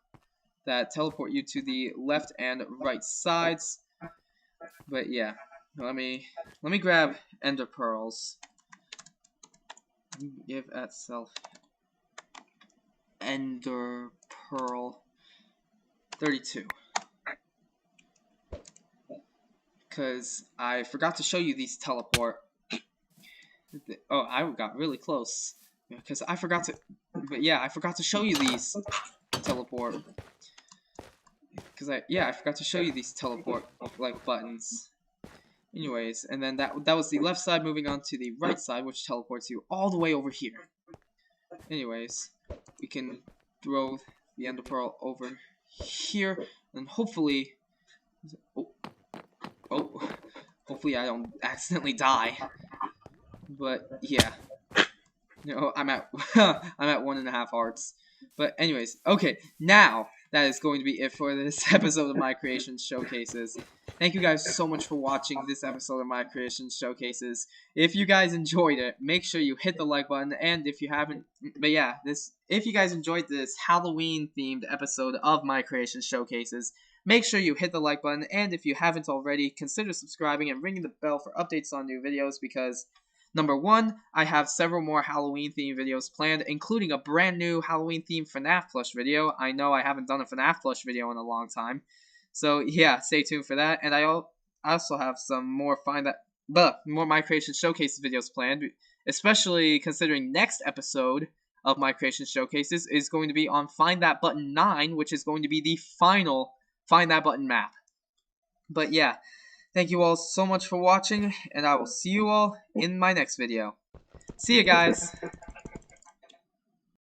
that teleport you to the left and right sides. But yeah, let me grab ender pearls. Give that self ender pearl 32. Because I forgot to show you these teleport. Oh, I got really close. Because I forgot to show you these teleport. Because I forgot to show you these teleport like buttons. Anyways, and then that was the left side. Moving on to the right side, which teleports you all the way over here. Anyways, we can throw the ender pearl over here, and hopefully, hopefully I don't accidentally die. But yeah. I'm at I'm at 1.5 hearts. But anyways, okay, now that is going to be it for this episode of My Creation Showcases. Thank you guys so much for watching this episode of My Creation Showcases. If you guys enjoyed it, make sure you hit the like button, and if you haven't, if you guys enjoyed this Halloween themed episode of My Creation Showcases, Make sure you hit the like button, and if you haven't already, consider subscribing and ringing the bell for updates on new videos because number one, I have several more Halloween themed videos planned, including a brand new Halloween themed FNAF plush video. I know I haven't done a FNAF plush video in a long time. So yeah, stay tuned for that. And I also have some more more My Creation Showcases videos planned, especially considering next episode of My Creation Showcases is going to be on Find That Button 9, which is going to be the final Find That Button map. But yeah, thank you all so much for watching, and I will see you all in my next video. See you guys!